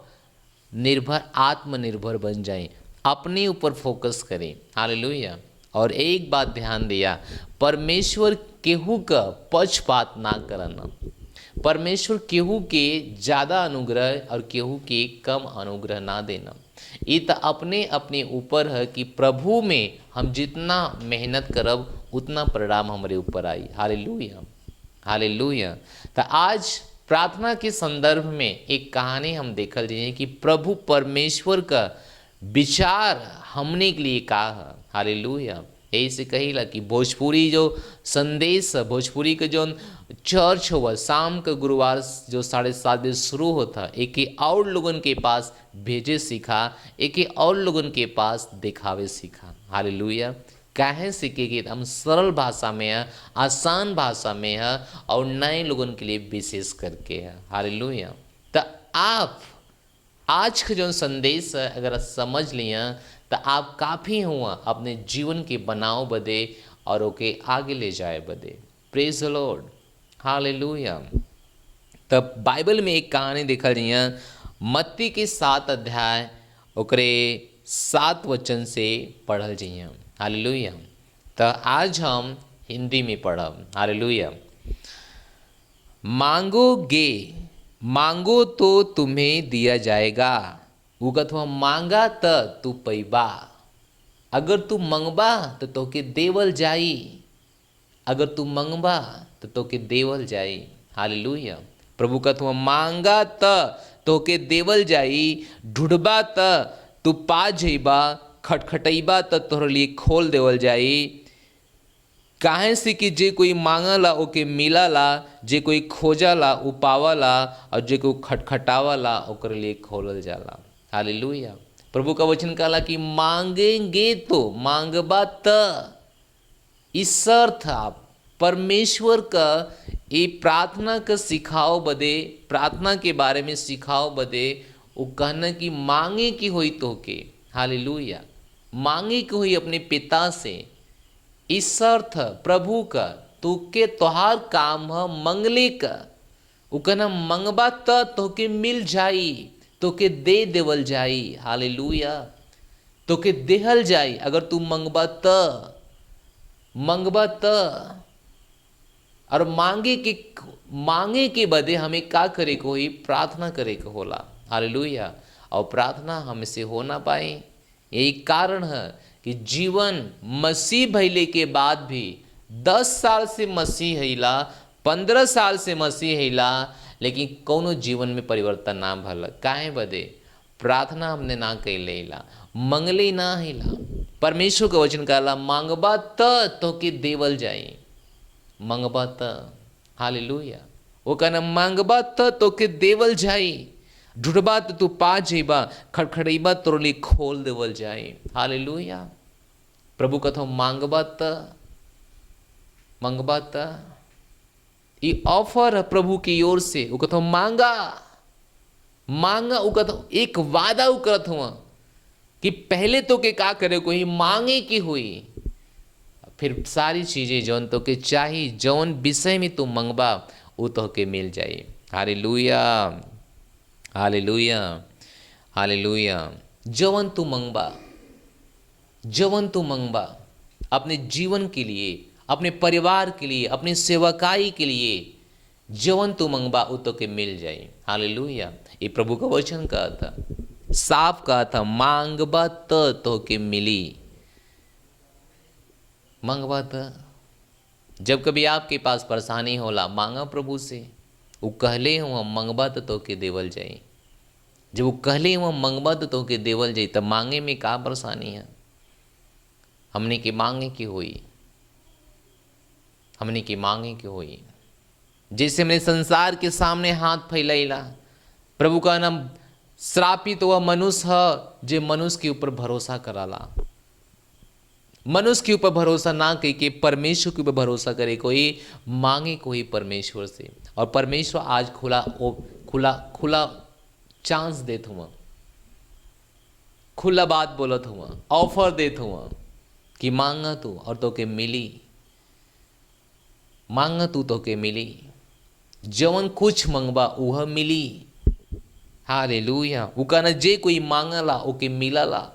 निर्भर आत्मनिर्भर बन जाएं, अपने ऊपर फोकस करें। हालेलुया। और एक बात ध्यान दिया, परमेश्वर केहू का पक्षपात ना करना। परमेश्वर केहू के ज़्यादा अनुग्रह और केहू के कम अनुग्रह ना देना। ये तो अपने अपने ऊपर है कि प्रभु में हम जितना मेहनत करब उतना परिणाम हमारे ऊपर आई। हालेलुया। हालेलुया। तो आज प्रार्थना के संदर्भ में एक कहानी हम देखल जाइए कि प्रभु परमेश्वर का विचार हमने के लिए का है। हालेलुया। यही से कहिला कि भोजपुरी जो संदेश है, भोजपुरी का जो चर्च हुआ शाम का गुरुवार जो 7:30 बजे शुरू होता, एक ही और लोगन के पास भेजे सीखा, एक ही और लोगन के पास दिखावे सीखा। हालेलुया। काहे सीखे कि एकदम सरल भाषा में है, आसान भाषा में है और नए लोगों के लिए विशेष करके है। हालेलुया। तो आप आज का जो संदेश है अगर समझ लिया तो आप काफ़ी हुआ अपने जीवन के बनाव बदे और ओके आगे ले जाए बदे। प्रेज द लॉर्ड। हालेलुया। तब बाइबल में एक कहानी देखल जाइए, मत्ती के 7 अध्याय ओकरे 7 वचन से पढ़ल जाइए। हालेलुया। तो आज हम हिंदी में पढ़ब। हालेलुया। मांगोगे, मांगो तो तुम्हें दिया जाएगा, उगत हुआ मांगा त तू पैबा। अगर तू मंगबा तो तोके देवल जाई, अगर तू मंगबा तो तोके देवल जाई। हालेलुया। प्रभु कहत हुआ मांगा त तोके देवल जाई, ढूंढबा त तू पा जइबा, खटखटैबा त तोहर लिए खोल देवल जाई। काहे से कि जे कोई मांगला ओके मिलला, जे कोई खोजला उ पावला और जे कोई खटखटावला ओकर लिए खोलल जाला। हालेलुया। प्रभु का वचन कहला कि मांगेंगे तो मांगबा त। इस शर्त आप परमेश्वर का ये प्रार्थना का सिखाओ बदे, प्रार्थना के बारे में सिखाओ बदे वो कहना कि मांगे की होई तो के। हालेलुया। मांगे के हुई अपने पिता से इस अर्थ प्रभु का तू के तोहार काम ह मंगले का उ कहना मंगबा त तोके मिल जाई, तोके दे देवल जाई। हालेलुया। तोके देहल जाई अगर तू मंगबा त। और मांगे के बदे हमें का करे को ही, प्रार्थना करे को होला। हालेलुया। और प्रार्थना हमसे हो ना पाए, यही कारण है कि जीवन मसीह भइले के बाद भी 10 साल से मसीह हैला, 15 साल से मसीह हैला, लेकिन कोनो जीवन में परिवर्तन ना भल। काहे बदे? प्रार्थना हमने ना कैले ला, मंगले ना हैला। परमेश्वर का वचन कहला मांगबा त तोके देवल जाई, मंगबा त। हालेलुया। वो कहना मांगबा त तोके देवल जाई, ढूंढबा तो तू पा जेबा, खड़खड़ेबा तोर लिए खोल देवल जाई। हालेलुया। प्रभु कथो मांगबा त ये ऑफर है प्रभु की ओर से। वो कथो मांगा वो कथो एक वादा वो करत हुआ कि पहले तो के का करे को ही मांगे की हुई, फिर सारी चीजें जौन तो के चाहिए, जौन विषय में तू मंगबा वो तो के मिल जाए। Hallelujah, hallelujah, hallelujah. जवन तू मंगबा अपने जीवन के लिए, अपने परिवार के लिए, अपनी सेवकाई के लिए, जवन तू मंगबा वो तो के मिल जाए। हालेलुया। ये प्रभु का वचन कहा था, साफ कहा था, मांगबा तो के मिली। मंगबा त। जब कभी आपके पास परेशानी होला, मांगा प्रभु से। वो कहले हुआ मंगबा तो के देवल जाए। जब वो कहले हुआ मंगबा तो के देवल जाए, तब मांगे में का परेशानी है? हमने की मांगे की हुई, हमने की मांगे की हुई। जैसे हमने संसार के सामने हाथ फैलैला, प्रभु का नाम श्रापित हुआ मनुष्य है जे मनुष्य के ऊपर भरोसा कराला। मनुष्य के ऊपर भरोसा ना करके परमेश्वर के ऊपर भरोसा करे कोई, मांगे कोई परमेश्वर से। और परमेश्वर आज खुला चांस देत हुआ, खुला बात बोलत हुआ, ऑफर देत हुआ कि मांगा तू और तो के मिली, मांगा तू तो के मिली। जवन कुछ मंगबा वह मिली। हालेलुया। वो कहना जे कोई मांगला ओके मिलला,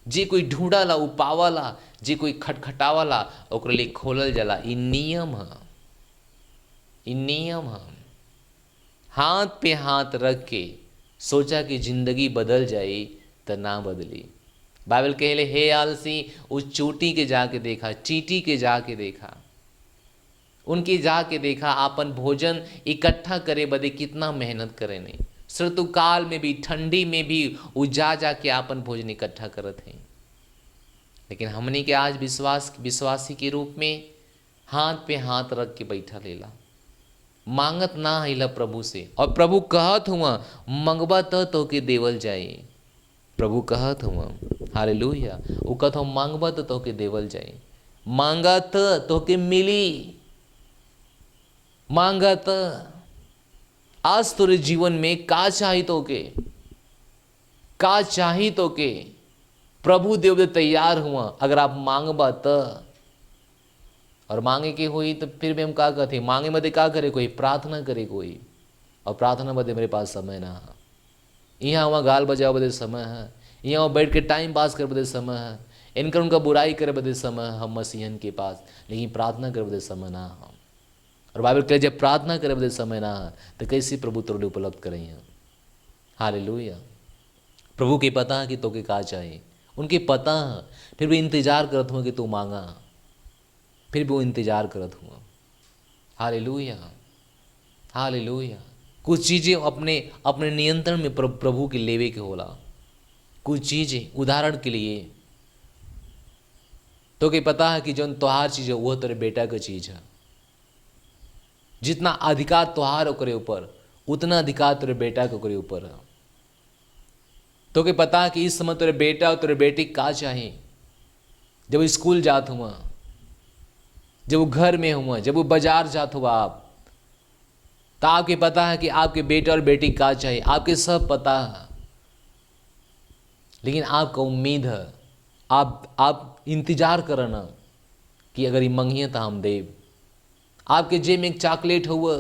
जे कोई ढूंढला वो पावला, जे कोई खटखटावला ओकरे लिए खोलल जाला। इ नियम है, इ नियम है। हाथ पे हाथ रख के सोचा कि जिंदगी बदल जाए तो ना बदली। बाइबल कहले हे आलसी, उस चोटी के जाके देखा, चींटी के जाके देखा, उनके जाके देखा अपन भोजन इकट्ठा करे बदे कितना मेहनत करे नहीं। ऋतुकाल में भी, ठंडी में भी वो जाके अपन भोजन इकट्ठा करत हैं। लेकिन हमने के आज विश्वासी के रूप में हाथ पे हाथ रख के बैठा लेला, मांगत ना हिला प्रभु से। और प्रभु कहत हुआ मंगबा तो के देवल जाए। प्रभु कहत हुआ, हालेलुया। वो कहत हुआ मांगबा तो के देवल जाए, मांगा तो के मिली, मांगा त। आज तोरे जीवन में का चाही तो के, का चाही तो के प्रभु देव तैयार हुआ अगर आप मांगबा त। और मांगे के हुई तो फिर भी हम का कहते, मांगे मदे का करे कोई, प्रार्थना करे कोई। और प्रार्थना मदे मेरे पास समय ना है, यहाँ वहाँ गाल बजाओ बदे समय है, यहाँ बैठ के टाइम पास कर बदे समय है, इनकर उनका बुराई करे बदे समय है हम मसीहन के पास, लेकिन प्रार्थना करे बदे समय ना है। और बाइबल कहे जब प्रार्थना करे बदे समय ना है तो कैसे प्रभु तोरे उपलब्ध करें। हालेलुया। प्रभु के पता है कि तो के का चाहिए, उनके पता है, फिर भी इंतजार करत हुआ कि तू मांगा, फिर भी वो इंतजार करत हुआ। Hallelujah, hallelujah. कुछ चीज़ें अपने नियंत्रण में प्रभु के लेवे के होला। कुछ चीज़ें उदाहरण के लिए तो के पता है कि जो तोहार चीज़ है वह तेरे बेटा का चीज़ है। जितना अधिकार तोहार ओकरे ऊपर उतना अधिकार तेरे बेटा के ओकरे ऊपर है। तो के पता है कि इस समय तेरे बेटा और तेरे बेटी का चाहिए। जब वो स्कूल जात हुआ, जब वो घर में हुआ, जब वो बाजार जात हुआ आप, तो आपके पता है कि आपके बेटे और बेटी का चाहिए, आपके सब पता है। लेकिन आपका उम्मीद है आप इंतजार करना कि अगर ये मंगिए तो हम देव। आपके जेब में एक चॉकलेट हुआ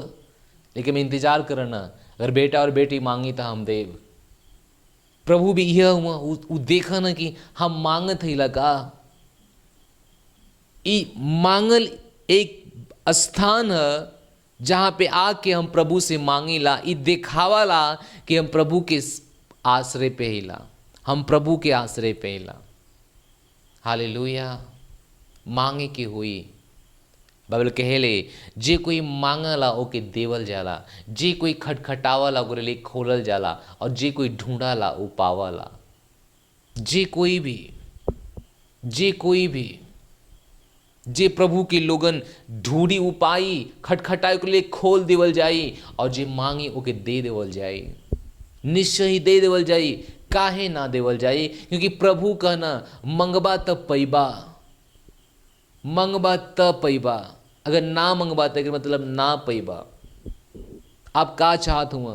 लेकिन मैं इंतजार करना अगर बेटा और बेटी मांगी तो हम देव। प्रभु भी यह हुआ वो देखा ना कि हम मांगत ही लगा। मांगल एक स्थान है जहाँ पे आके हम प्रभु से मांगीला। ई देखावाला कि हम प्रभु के आश्रय पे हिला, हम प्रभु के आश्रय पे हिला। हालेलुया। मांगे की हुई बाइबल कहेले जे कोई मांगला ओके देवल जाला, जे कोई खटखटावला ओकरे लिए खोलल जाला, और जे कोई ढूंढाला वो पावला। जे कोई भी जे प्रभु के लोगन ढूंढी उपाई खटखटाई के लिए खोल देवल जाई, और जे मांगी ओके दे देवल जाई, निश्चय ही दे देवल जाई। काहे ना देवल जाई? क्योंकि प्रभु कहना मंगबा तब पैबा, मंगबा तब पैबा। अगर ना मंगबा तो मतलब ना पैबा। आप का चाहत हुआ?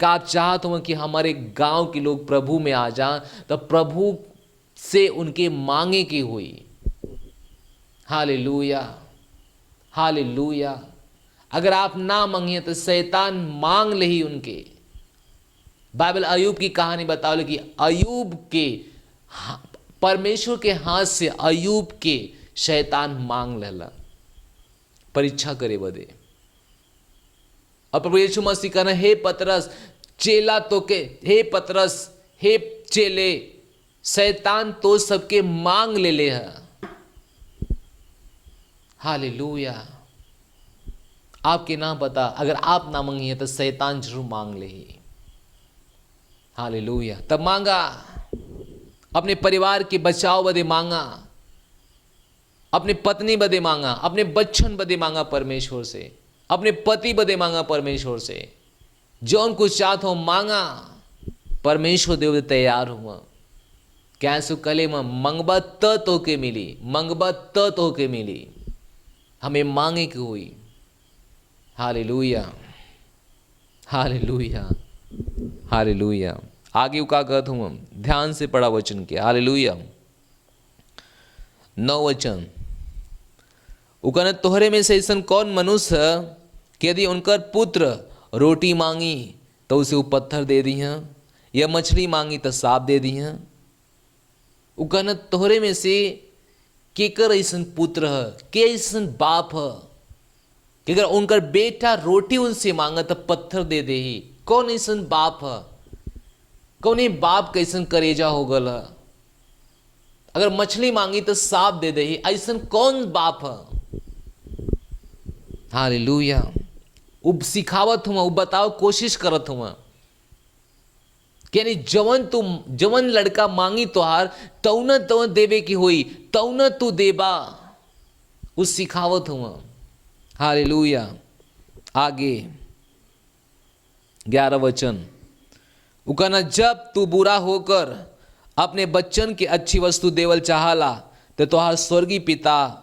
का आप चाहत हुआ कि हमारे गांव के लोग प्रभु में आ जाएं, तो प्रभु से उनके मांगे की हुई। Hallelujah, hallelujah. अगर आप ना मांगिए तो शैतान मांग ले ही उनके। बाइबल अयूब की कहानी बताओ कि अयूब के परमेश्वर के हाथ से अयूब के शैतान मांग लेला परीक्षा करे बदे। और प्रभु यीशु मसीह कहना हे पतरस चेला तो के, हे पतरस हे चेले, शैतान तो सबके मांग ले है। हालेलुया। आपके ना पता अगर आप ना मांगिए तो शैतान जरूर मांग ले ही। हालेलुया। तब मांगा, अपने परिवार के बचाव बदे मांगा, अपने पत्नी बदे मांगा, अपने बच्चन बदे मांगा परमेश्वर से, अपने पति बदे मांगा परमेश्वर से। जौन कुछ चाहत हो मांगा, परमेश्वर देव तैयार हुआ। क्या सु कले में मंगबा तो के मिली, मंगबा तो के मिली। हमें मांगे की हुई। Hallelujah, hallelujah, hallelujah. आगे का कहत हूँ, ध्यान से पढ़ा वचन के। हालेलुया। 9 वचन उकन तोहरे में से ऐसा कौन मनुष्य कि यदि उनकर पुत्र रोटी मांगी तो उसे वो पत्थर दे दी हैं, या मछली मांगी तो सांप दे दी हैं। उकन तोहरे में से केकर ऐसा पुत्र है, के ऐसा बाप है कि अगर उनकर बेटा रोटी उनसे मांगा तो पत्थर दे दे ही। कौन ऐसा बाप है? कौन बाप कैसन करेजा हो गल है? अगर मछली मांगी तो सांप दे दे ही। ऐसा कौन बाप है? हालेलुया। उब सिखावत हुआ, उब बताओ कोशिश करत हुआ कि जवन लड़का मांगी तोहार तौन देवे की हुई, तौन तू देबा। उस सिखावत हुआ। हालेलुया। आगे 11 वचन उकना जब तू बुरा होकर अपने बच्चन की अच्छी वस्तु देवल चाहला तो तोहार स्वर्गीय पिता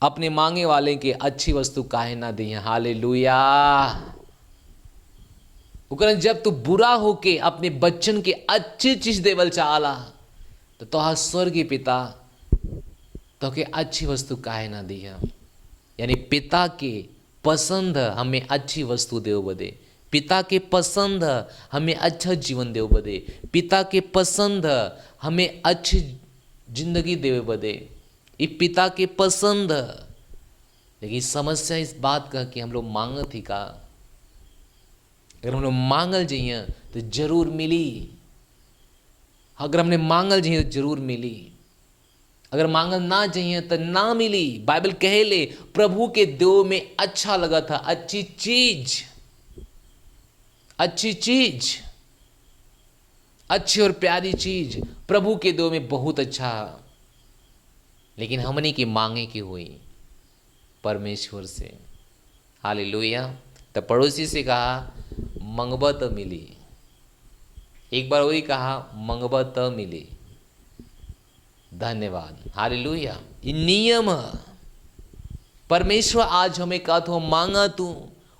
अपने मांगे वाले के अच्छी वस्तु काहे ना दी। हालेलुया। उकना जब तू बुरा होके अपने बच्चन के अच्छी चीज देवल चाहला तो तोहार स्वर्गीय पिता तो के अच्छी वस्तु काहे ना दी। यानी पिता के पसंद हमें अच्छी वस्तु देव बदे, पिता के पसंद हमें अच्छा जीवन देव बदे, पिता के पसंद हमें अच्छी जिंदगी देवे बदे। ये पिता के पसंद। लेकिन समस्या इस बात का कि हम लोग मांगत ही का। अगर हम लोग मांगल जाइए तो जरूर मिली। अगर हमने मांगल जाइए तो जरूर मिली। अगर मांगल ना चाहिए तो ना मिली। बाइबल कहे ले प्रभु के देव में अच्छा लगा था, अच्छी चीज, अच्छी चीज, अच्छी और प्यारी चीज प्रभु के देव में बहुत अच्छा। लेकिन हमने की मांगे की हुई परमेश्वर से। हालेलुया। तो पड़ोसी से कहा मंगबा तो मिली। एक बार वही कहा मंगबा तो मिली। धन्यवाद। हालेलुया। ये नियम है। परमेश्वर आज हमें कहा तो मांगा तू,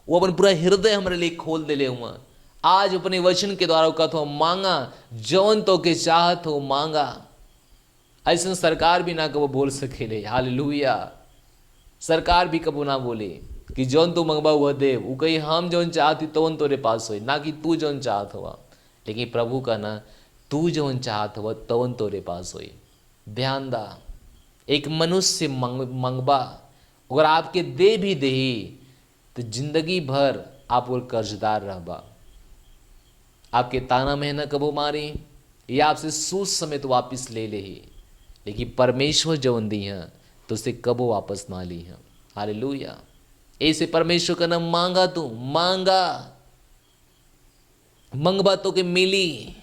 वो अपन पूरा हृदय हमारे लिए खोल दे ले हुआ। आज अपने वचन के द्वारा कहा तो मांगा, जौन तो के चाहत हो मांगा। ऐसा सरकार भी ना कबो बोल सकेले। हालेलुया। सरकार भी कबो ना बोले कि जौन तू मंगवा हुआ दे, वो कही हम जौन चाहती तौन तोरे पास हो, ना कि तू जौन चाहत हुआ। लेकिन प्रभु का ना, तू जौन चाहत हुआ तौन तोरे पास हो। ध्यान दा, एक मनुष्य मंगवा अगर आपके दे भी दे तो जिंदगी भर आप वो कर्जदार रहबा। आपके ताना मेहना कबो मारी या आपसे सूद समेत वापस ले ले ही, लेकिन परमेश्वर जवन दी हैं तो उसे कबो वापस ना ली हैं। हालेलुया। ऐसे परमेश्वर का नाम मांगा, तू मांगा, मंगवा तो के मिली।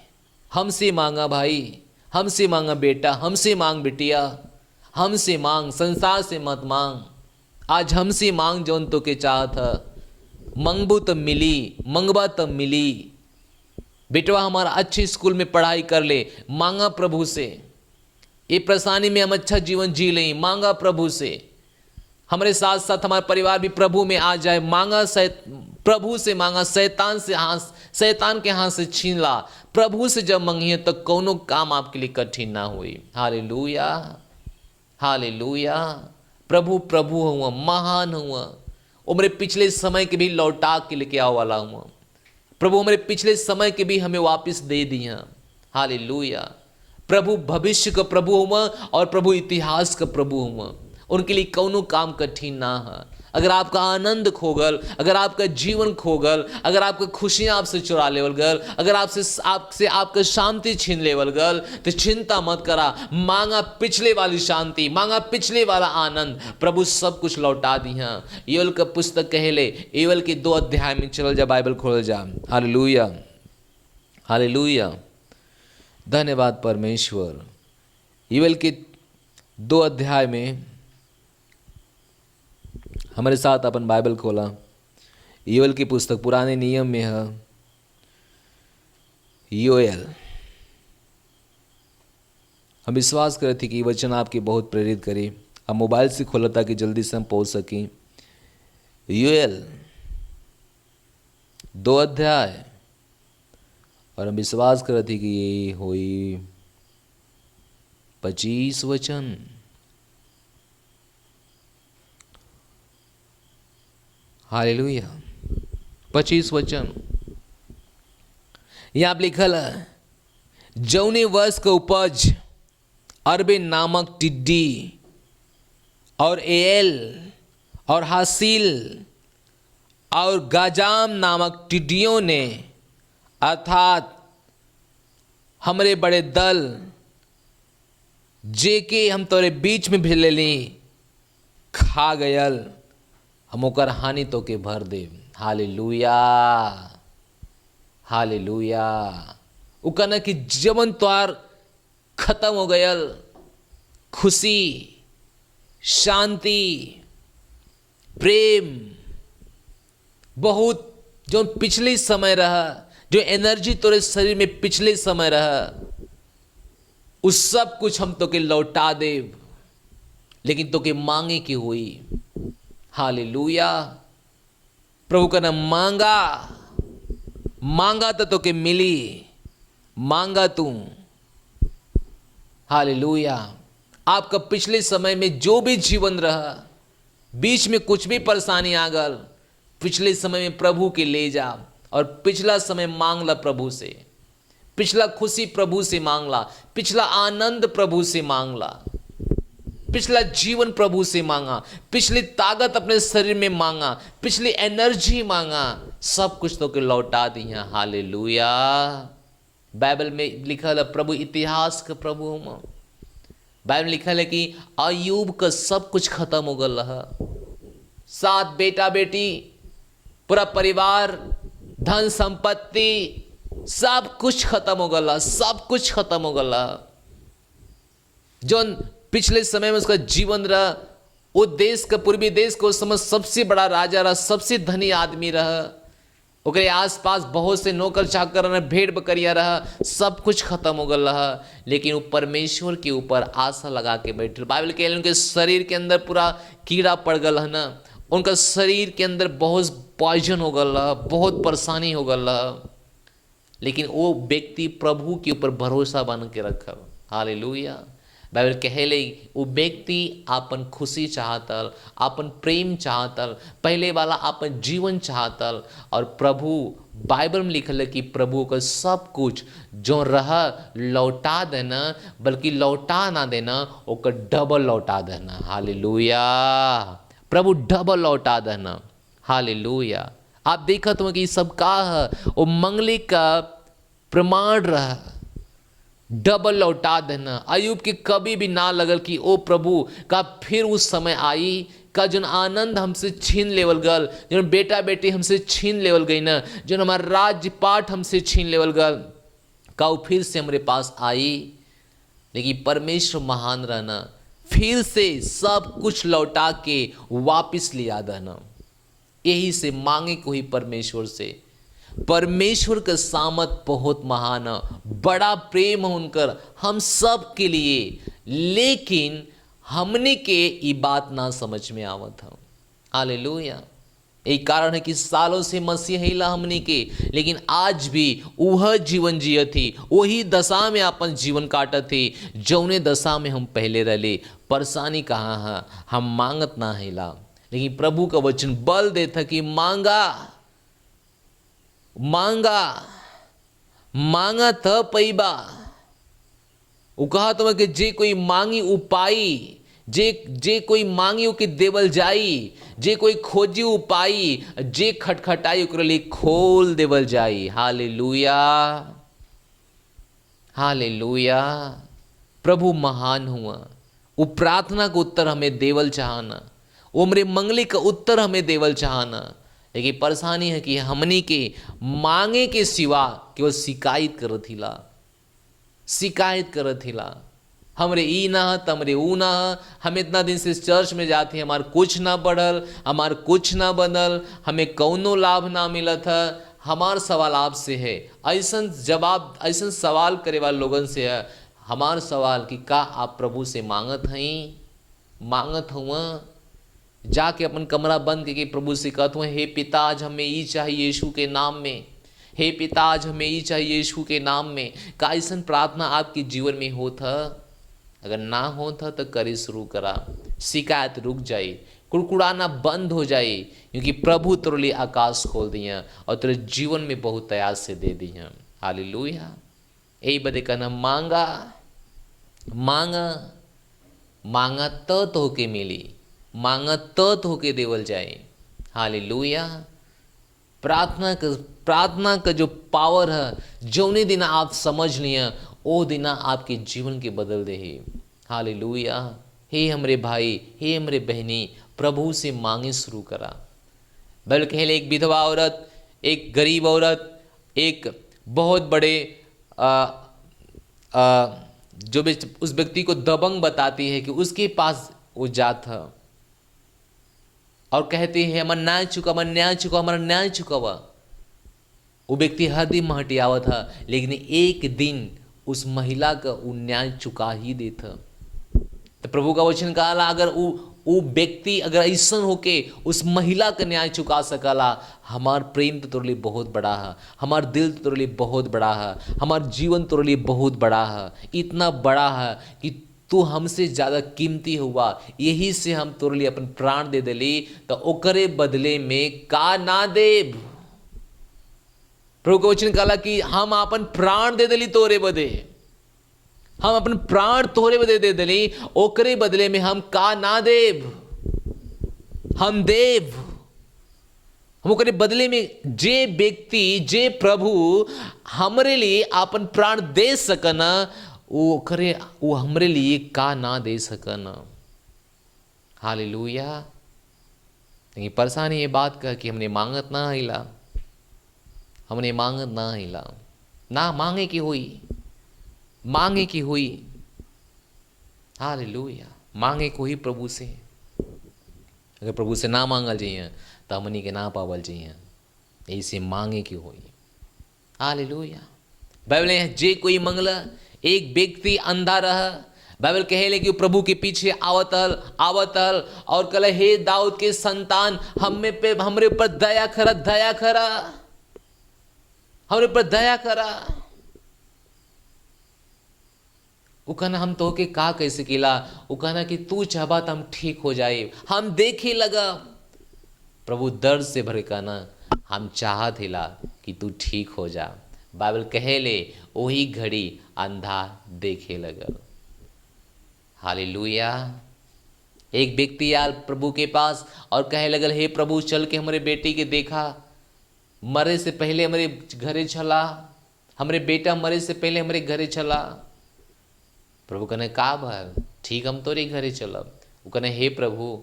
हमसे मांगा भाई, हमसे मांगा बेटा, हमसे मांग बेटिया, हमसे मांग, संसार से मत मांग। आज हमसे मांग जौन तो के चाहत है, मंगबू तब मिली, मंगवा तब मिली। बेटवा हमारा अच्छे स्कूल में पढ़ाई कर ले, मांगा प्रभु से। ये परेशानी में हम अच्छा जीवन जी लें, मांगा प्रभु से। हमारे साथ साथ हमारा परिवार भी प्रभु में आ जाए, मांगा प्रभु से मांगा। शैतान के हाथ से छीन ला। प्रभु से जब मंगिए तो कोनो काम आपके लिए कठिन ना हुई। Hallelujah, hallelujah. प्रभु प्रभु हुआ, महान हुआ। वो मेरे पिछले समय के भी लौटा के लेके आओ वाला हुआ। प्रभु हमारे पिछले समय के भी हमें वापस दे दिया। हालेलुया। प्रभु भविष्य का प्रभु हुआ और प्रभु इतिहास का प्रभु हुआ। उनके लिए कौनो काम कठिन ना है। अगर आपका आनंद खो गल, अगर आपका जीवन खो गल, अगर आपका खुशियां आपसे चुरा लेवल गल, अगर आपसे आपका शांति छीन लेवल गल, तो चिंता मत करा। मांगा पिछले वाली शांति, मांगा पिछले वाला आनंद, प्रभु सब कुछ लौटा दिया। योएल का पुस्तक कहले, योएल के 2 अध्याय में चल जा, बाइबल खोल जा। Hallelujah, hallelujah. धन्यवाद परमेश्वर। योएल के 2 अध्याय में हमारे साथ अपन बाइबल खोला। योएल की पुस्तक पुराने नियम में है। योएल, हम विश्वास करे थे कि वचन आपके बहुत प्रेरित करे। अब मोबाइल से खोला ताकि जल्दी से हम पहुंच सकें। योएल 2 अध्याय, और हम विश्वास करे थे कि ये हुई 25 वचन। हालेलुया। 25 वचन यहाँ आप लिखल है, जौने वर्ष का उपज अरबे नामक टिड्डी और एल और हासिल और गाजाम नामक टिड्डियों ने, अर्थात हमरे बड़े दल जेके हम तोरे बीच में भेजलेली, खा गयल, हम ओकर हानि तो के भर देव। Hallelujah, hallelujah. वो कहना कि जवन त्वार खत्म हो गयल, खुशी, शांति, प्रेम, बहुत जो पिछले समय रहा, जो एनर्जी तोरे शरीर में पिछले समय रहा, उस सब कुछ हम तो के लौटा देव, लेकिन तो के मांगे की हुई। हालेलुया। प्रभु का नाम मांगा, मांगा तो के मिली, मांगा तू। हालेलुया। आपका पिछले समय में जो भी जीवन रहा, बीच में कुछ भी परेशानी आ गल, पिछले समय में प्रभु के ले जा और पिछला समय मांग ला प्रभु से। पिछला खुशी प्रभु से मांग ला, पिछला आनंद प्रभु से मांग ला, पिछला जीवन प्रभु से मांगा, पिछली ताकत अपने शरीर में मांगा, पिछली एनर्जी मांगा, सब कुछ तो के लौटा दिया। हालेलुया। बाइबल में लिखा है प्रभु इतिहास का प्रभु हूँ। बाइबल में लिखा है कि अय्यूब का सब कुछ खत्म हो गया रहा। 7 बेटा बेटी, पूरा परिवार, धन संपत्ति, सब कुछ खत्म हो गया, सब कुछ खत्म हो गया। जो पिछले समय में उसका जीवन रहा, वो देश का, पूर्वी देश को उस समय सबसे बड़ा राजा रहा, सबसे धनी आदमी रहा। ओकरे आसपास बहुत से नौकर चाकर रहा, भेड़ बकरिया रहा, सब कुछ खत्म हो गया रहा। लेकिन वो परमेश्वर के ऊपर आशा लगा के बैठे। बाइबल के उनके शरीर के अंदर पूरा कीड़ा पड़ गया है ना, उनका शरीर के अंदर बहुत पॉइजन हो गया, बहुत परेशानी हो गया, लेकिन वो व्यक्ति प्रभु के ऊपर भरोसा बन के रखा। हालेलुया। बाइबल कहेले वो व्यक्ति आपन खुशी चाहतल, आपन प्रेम चाहतल, पहले वाला आपन जीवन चाहतल। और प्रभु बाइबल में लिखल है कि प्रभु का सब कुछ जो रह लौटा देना, बल्कि लौटा ना देना, ओकर डबल लौटा देना। हालेलुया। प्रभु डबल लौटा देना। हालेलुया। आप देखत हो कि सब का है वो मंगली का प्रमाण रहा, डबल लौटा देना। अयूब के कभी भी ना लगल कि ओ प्रभु का फिर उस समय आई का जन आनंद हमसे छीन लेवल गल, जन बेटा बेटी हमसे छीन लेवल गई ना, जन हमारा राज्य पाठ हमसे छीन लेवल गल, का वो फिर से हमारे पास आई। लेकिन परमेश्वर महान रहना, फिर से सब कुछ लौटा के वापिस लिया देना। यही से मांगे कोई परमेश्वर से। परमेश्वर का सामत बहुत महान है, बड़ा प्रेम है उनकर हम सब के लिए। लेकिन हमने के ये बात ना समझ में आवत है। हालेलुया। यही कारण है कि सालों से मसीह हिला हमने के, लेकिन आज भी वह जीवन जिय थी, वही दशा में अपन जीवन काटत थी जौने दशा में हम पहले रहे। परेशानी कहाँ है, हम मांगत ना हिला। लेकिन प्रभु का वचन बल देता कि मांगा मांगा मांगा त पैबा। वो कहा तो कि जे कोई मांगी उ पाई, जे कोई मांगी ओके देवल जाई, जे कोई खोजी उ पाई, जे खटखटाई ओकरे लिए खोल देवल जाई। हालेलुया। हालेलुया। प्रभु महान हुआ। वो प्रार्थना का उत्तर हमें देवल चाहना, वो हमरे मंगली का उत्तर हमें देवल चाहना। लेकिन परेशानी है कि हमनी के मांगे के सिवा केवल शिकायत करत हिला, शिकायत करत हिला। हमरे ई ना तमरे ऊ ना, हम इतना दिन से चर्च में जाते हैं, हमार कुछ ना बढ़ल, हमार कुछ ना बनल, हमें कौनो लाभ ना मिलत है। हमार सवाल आपसे है, ऐसा जवाब ऐसा सवाल करे वाले लोगन से है। हमार सवाल कि का आप प्रभु से मांगत हैं, मांगत हुआ? जाके अपन कमरा बंद करके प्रभु से कहत हुए, हे पिता आज हमें ई चाहिए यीशु के नाम में, हे पिता आज हमें ई चाहिए यीशु के नाम में। का ऐसा प्रार्थना आपके जीवन में होता? अगर ना होता तो करे शुरू करा, शिकायत रुक जाए, कुड़कुड़ाना बंद हो जाए, क्योंकि प्रभु तेरे लिए आकाश खोल दिया और तेरे जीवन में बहुत तयास से दे दिया। हालेलुया। यही बदे कहना मांगा मांगा मांगा तो होके मिली, मांगा तो होके देवल जाए। हालेलुया। प्रार्थना का जो पावर है जौने दिन आप समझ लिया ओ दिन आपके जीवन के बदल दे। हालेलुया। हे हमरे भाई, हे हमरे बहनी, प्रभु से मांगे शुरू करा। बल्कि एक विधवा औरत, एक गरीब औरत, एक बहुत बड़े जो उस व्यक्ति को दबंग बताती है कि उसके पास वो जात है और कहती है हमारा न्याय चुका, हमारा न्याय चुका, हमारा न्याय चुकावा। वो व्यक्ति हर दिन महटियावा था, लेकिन एक दिन उस महिला का वो न्याय चुका ही देता। तो प्रभु का वचन कहला अगर वो व्यक्ति अगर ऐसा होके उस महिला का न्याय चुका सकला, हमार प्रेम तो तेरे लिए बहुत बड़ा है, हमार दिल तो तेरे लिए बहुत बड़ा है, हमार जीवन तेरे लिए बहुत बड़ा है, इतना बड़ा है कि तू हमसे ज़्यादा कीमती हुआ, यही से हम तोरे लिए अपन प्राण दे दिली, तो ओकरे बदले में का ना देव। प्रभु का वचन कहला कि हम अपन प्राण दे दिली तोरे बदे, हम अपन प्राण तोरे बदे दे दिली, ओकरे बदले में हम का ना देव, हम देव। हम ओकरे बदले में जे व्यक्ति जे प्रभु हमरे लिए अपन प्राण दे सकन, वो हमरे लिए का ना दे सकन। हालेलुया। लेकिन परेशानी ये बात का कि हमने मांगत ना हिला, हमने मांगत ना हिला, ना मांगे की हुई, मांगे की हुई। हालेलुया। मांगे को ही प्रभु से। अगर प्रभु से ना मांगल जाइए तो हमनी के ना पावल जाइए, ऐसे मांगे की हुई। हालेलुया। बाइबल है जे कोई मंगला, एक व्यक्ति अंधा रहा, बाइबल कहेले कि प्रभु के पीछे आवतल और कहे हे दाऊद के संतान हमरे ऊपर दया करा, दया करा, हमरे ऊपर दया करा। वो कहना हम तो के का कैसे किला, वो कहना कि तू चाहबा तो हम ठीक हो जाए, हम देखे लगा। प्रभु दर्द से भरे कहना हम चाहत हिला कि तू ठीक हो जा। बाइबल कहेले वही घड़ी अंधा देखे लगल। हालेलुया। एक व्यक्ति आयल प्रभु के पास और कहे लगल, हे प्रभु चल के हमारे बेटी के देखा, मरे से पहले हमारे घरे चला, हमारे बेटा मरे से पहले हमारे घरे चला। प्रभु कहने का भर ठीक हम तोरे घरे चलब। वो कहने हे प्रभु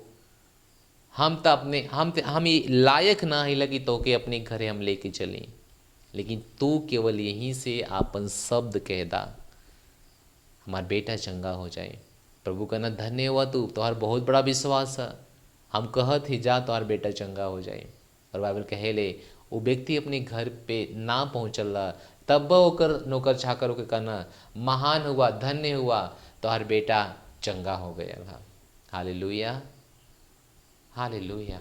हम तो अपने हम ये लायक ना ही लगी तो के अपने घरे हम लेके चली, लेकिन तू केवल यहीं से आपन शब्द कह दा हमारा बेटा चंगा हो जाए। प्रभु कहना धन्य हुआ तू, तोहार बहुत बड़ा विश्वास है, हम कहत ही जा तोहार बेटा चंगा हो जाए। और बाइबल कहेले वो व्यक्ति अपने घर पे ना पहुँचल रहा, तब ओकर नौकर चाकर के कहना महान हुआ, धन्य हुआ, तोहार बेटा चंगा हो गया। Hallelujah, hallelujah.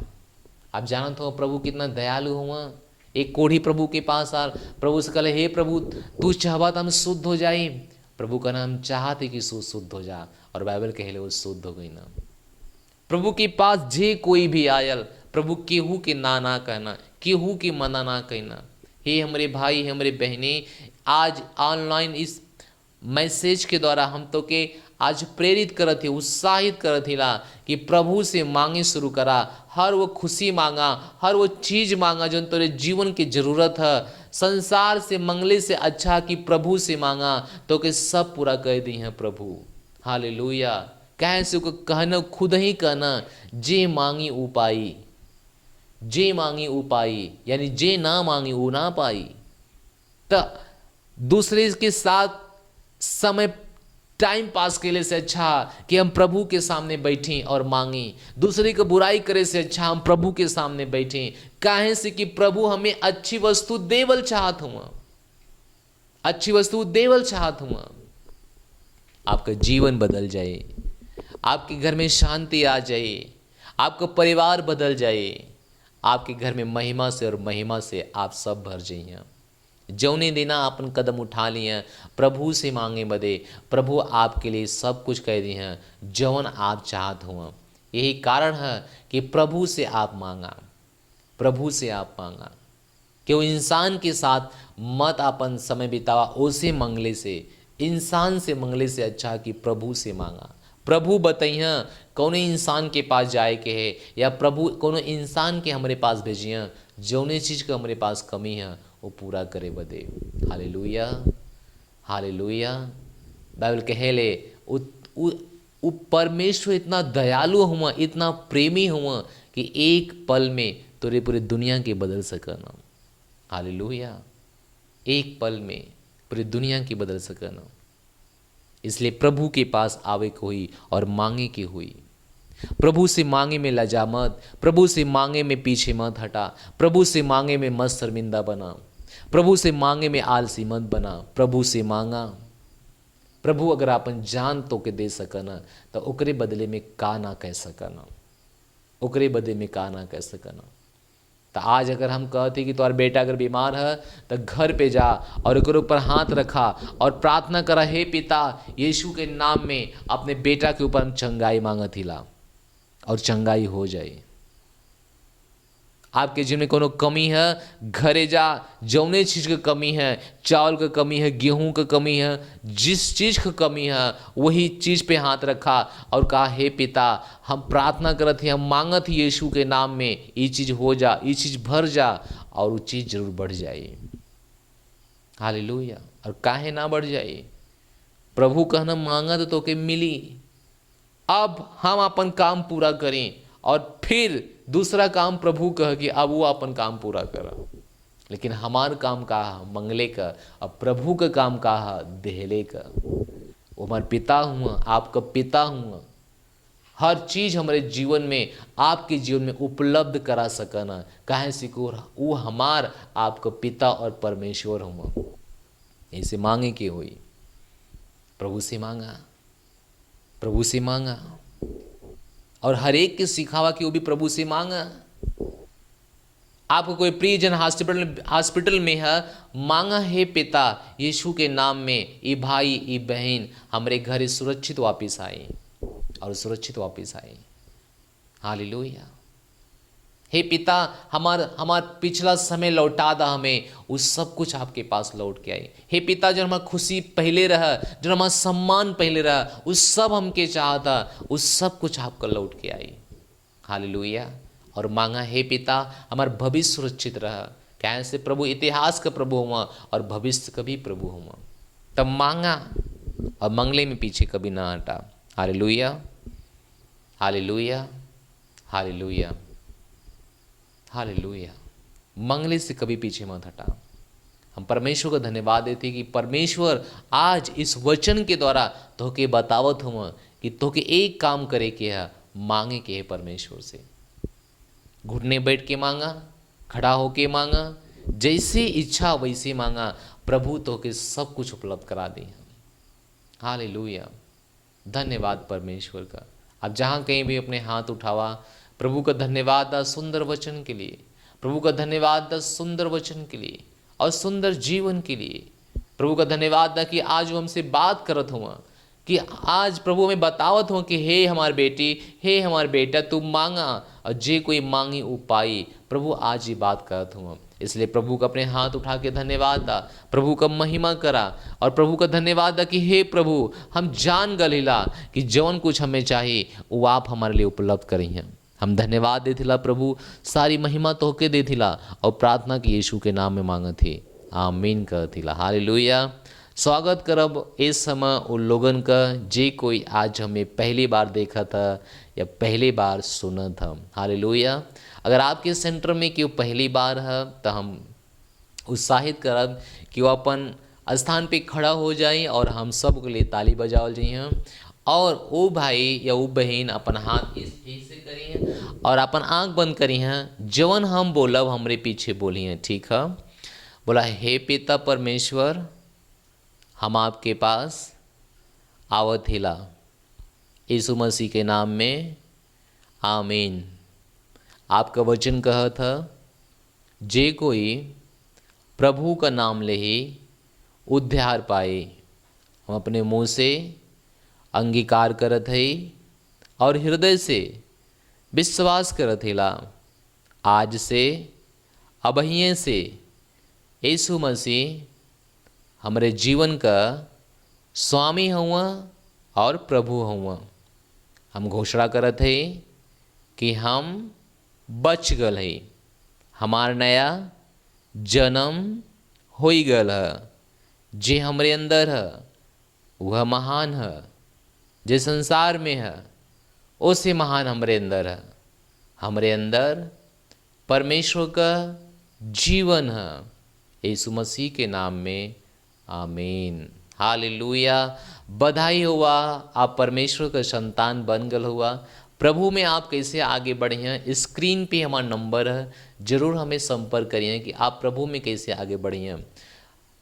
आप जानत हो प्रभु कितना दयालु हुआ। एक कोढ़ी प्रभु के पास आ, प्रभु से कहले हे प्रभु तू चाहबा तो हम शुद्ध हो जाए। प्रभु का नाम चाहते कि शुद्ध हो जा, और बाइबल कहेले वो शुद्ध हो गई ना। प्रभु के पास जे कोई भी आयल, प्रभु केहू के ना कहना, केहू के मना ना कहना। हे हमारे भाई, हमारे बहने, आज ऑनलाइन इस मैसेज के द्वारा हम तो के आज प्रेरित करत ही, उत्साहित करत ही ला कि प्रभु से मांगे शुरू करा। हर वो खुशी मांगा, हर वो चीज मांगा जो तेरे जीवन की जरूरत है। संसार से मंगले से अच्छा कि प्रभु से मांगा तो के सब पूरा कर दी है प्रभु। हालेलुया। कहे से कहना खुद ही कहना जे मांगी ऊ पाई, जे मांगी ऊ पाई, यानी जे ना मांगी ऊ ना पाई। तो दूसरे के साथ समय टाइम पास करने से अच्छा कि हम प्रभु के सामने बैठें और मांगें। दूसरे को बुराई करे से अच्छा हम प्रभु के सामने बैठें। काहे से कि प्रभु हमें अच्छी वस्तु देवल चाहत हुआ, अच्छी वस्तु देवल चाहत हुआ। आपका जीवन बदल जाए, आपके घर में शांति आ जाए, आपका परिवार बदल जाए, आपके घर में महिमा से और महिमा से आप सब भर जाइए। जौने देना अपन कदम उठा लिए प्रभु से मांगे बदे, प्रभु आपके लिए सब कुछ कह दिए हैं जौन आप चाहत हुआ। यही कारण है कि प्रभु से आप मांगा, प्रभु से आप मांगा। क्यों इंसान के साथ मत अपन समय बितावा, उसे मंगले से, इंसान से मंगले से अच्छा कि प्रभु से मांगा। प्रभु बताइए कौन इंसान के पास जाए के है, या प्रभु कौन इंसान के हमारे पास भेजिए जौने चीज़ का हमारे पास कमी है वो पूरा करे बदे। Hallelujah, hallelujah. बाइबल कहेले उ परमेश्वर इतना दयालु हुआ, इतना प्रेमी हुआ कि एक पल में तोरे पूरे दुनिया के बदल सकना। हालेलुया। एक पल में पूरी दुनिया की बदल सकना। इसलिए प्रभु के पास आवे को हुई और मांगे की हुई। प्रभु से मांगे में लजा मत, प्रभु से मांगे में पीछे मत हटा, प्रभु से मांगे में मत शर्मिंदा बना, प्रभु से मांगे में आलसी मत बना। प्रभु से मांगा। प्रभु अगर अपन जान तो के दे सकना तो ओकरे बदले में का ना कह सकना, ओकरे बदले में का ना कह सकना। तो आज अगर हम कहते कि तुम्हारा बेटा अगर बीमार है तो घर पे जा और ओकरे ऊपर हाथ रखा और प्रार्थना करा, हे पिता यीशु के नाम में अपने बेटा के ऊपर हम चंगाई मांगत हिला और चंगाई हो जाए। आपके जीवन में कोनो कमी है, घरे जा, जौने चीज़ की कमी है, चावल का कमी है, गेहूं का कमी है, जिस चीज़ की कमी है वही चीज़ पे हाथ रखा और कहा हे पिता हम प्रार्थना करत ही, हम मांगत ही यीशु के नाम में ये चीज़ हो जा, ये चीज़ भर जा, और वो चीज़ जरूर बढ़ जाए। हालेलुया। और काहे ना बढ़ जाए, प्रभु कहना मांगत तो के मिली। अब हम अपन काम पूरा करें और फिर दूसरा काम प्रभु कह कि अब वो अपन काम पूरा करा। लेकिन हमार काम का है मंगले का, अब प्रभु का काम का है देहले का। वो हमारे पिता हुआ, आपका पिता हुआ, हर चीज़ हमारे जीवन में, आपके जीवन में उपलब्ध करा सकना। काहे से वो हमार आपका पिता और परमेश्वर हुआ। ऐसे मांगे के हुई, प्रभु से मांगा, प्रभु से मांगा। और हर एक के सिखावा कि वो भी प्रभु से मांगा। आपको कोई प्रियजन हॉस्पिटल में है, मांगा हे पिता यीशु के नाम में ये भाई ये बहन हमारे घर सुरक्षित वापस आए और सुरक्षित वापस आए। हालेलुया। हे पिता हमार पिछला समय लौटा दा हमें, उस सब कुछ आपके पास लौट के आए। हे पिता जो हमारा खुशी पहले रहा, जो हमारा सम्मान पहले रहा, उस सब हमके चाहता, उस सब कुछ आपका लौट के आई। हालेलुया। और मांगा हे पिता हमार भविष्य सुरक्षित रहा, कैसे प्रभु इतिहास का प्रभु हुआ और भविष्य का भी प्रभु हुआ। तब मांगा और मंगले में पीछे कभी ना हटा। Hallelujah, hallelujah, hallelujah, hallelujah. मंगले से कभी पीछे मत हटा। हम परमेश्वर को धन्यवाद देते कि परमेश्वर आज इस वचन के द्वारा तोके बतावत हुआ कि तोके एक काम करे के है, मांगे के है परमेश्वर से। घुटने बैठ के मांगा, खड़ा होके मांगा, जैसे इच्छा वैसे मांगा, प्रभु तोके सब कुछ उपलब्ध करा दी। हालेलुया। धन्यवाद परमेश्वर का। अब जहाँ कहीं भी अपने हाथ उठावा, प्रभु का धन्यवाद दा सुंदर वचन के लिए, प्रभु का धन्यवाद दा सुंदर वचन के लिए और सुंदर जीवन के लिए। प्रभु का धन्यवाद दा कि आज वो हमसे बात करत हुआ, कि आज प्रभु हमें बतावत हो कि हे हमार बेटी, हे हमार बेटा, तू मांगा और जे कोई मांगी वो पाई। प्रभु आज ये बात करत हुआ, इसलिए प्रभु का अपने हाथ उठा के धन्यवाद दा, प्रभु का महिमा करा और प्रभु का धन्यवाद दा कि हे प्रभु हम जान गलिला कि जौन कुछ हमें चाहिए वो आप हमारे लिए उपलब्ध करी हैं। हम धन्यवाद देथिला प्रभु, सारी महिमा तोहके देथिला और प्रार्थना की यीशु के नाम में मांगत थी, आमीन कहथिला। हालेलुया। स्वागत करब इस समय उन लोगन का जे कोई आज हमें पहली बार देखा था या पहली बार सुना था। हालेलुया। अगर आपके सेंटर में क्यों पहली बार है तो हम उत्साहित करब कि वो अपन स्थान पे खड़ा हो जाए और हम सब के लिए ताली बजावल जाइए और वो भाई या वो बहन अपन हाथ इस से करी हैं और अपन आंख बंद करी हैं। जवन हम बोलब हमरे पीछे बोली हैं, ठीक है? बोला हे पिता परमेश्वर, हम आपके पास आवत हिला यीशु मसीह के नाम में, आमीन। आपका वचन कहा था जे कोई प्रभु का नाम ले ही उद्धार पाए। हम अपने मुंह से अंगीकार करत है और हृदय से विश्वास करत हिला, आज से अबहिये से यीशु मसीह हमारे जीवन का स्वामी हुआ और प्रभु हुआ। हम घोषणा करत है कि हम बच गल है, हमार नया जन्म हो गल है। जे हमारे अंदर है वह महान है, जे संसार में है उससे महान हमारे अंदर है। हमारे अंदर परमेश्वर का जीवन है, यीशु मसीह के नाम में, आमीन। हालेलुया। बधाई हुआ, आप परमेश्वर का संतान बन गल हुआ। प्रभु में आप कैसे आगे बढ़े हैं, स्क्रीन पे हमारा नंबर है, जरूर हमें संपर्क करिए कि आप प्रभु में कैसे आगे बढ़े हैं।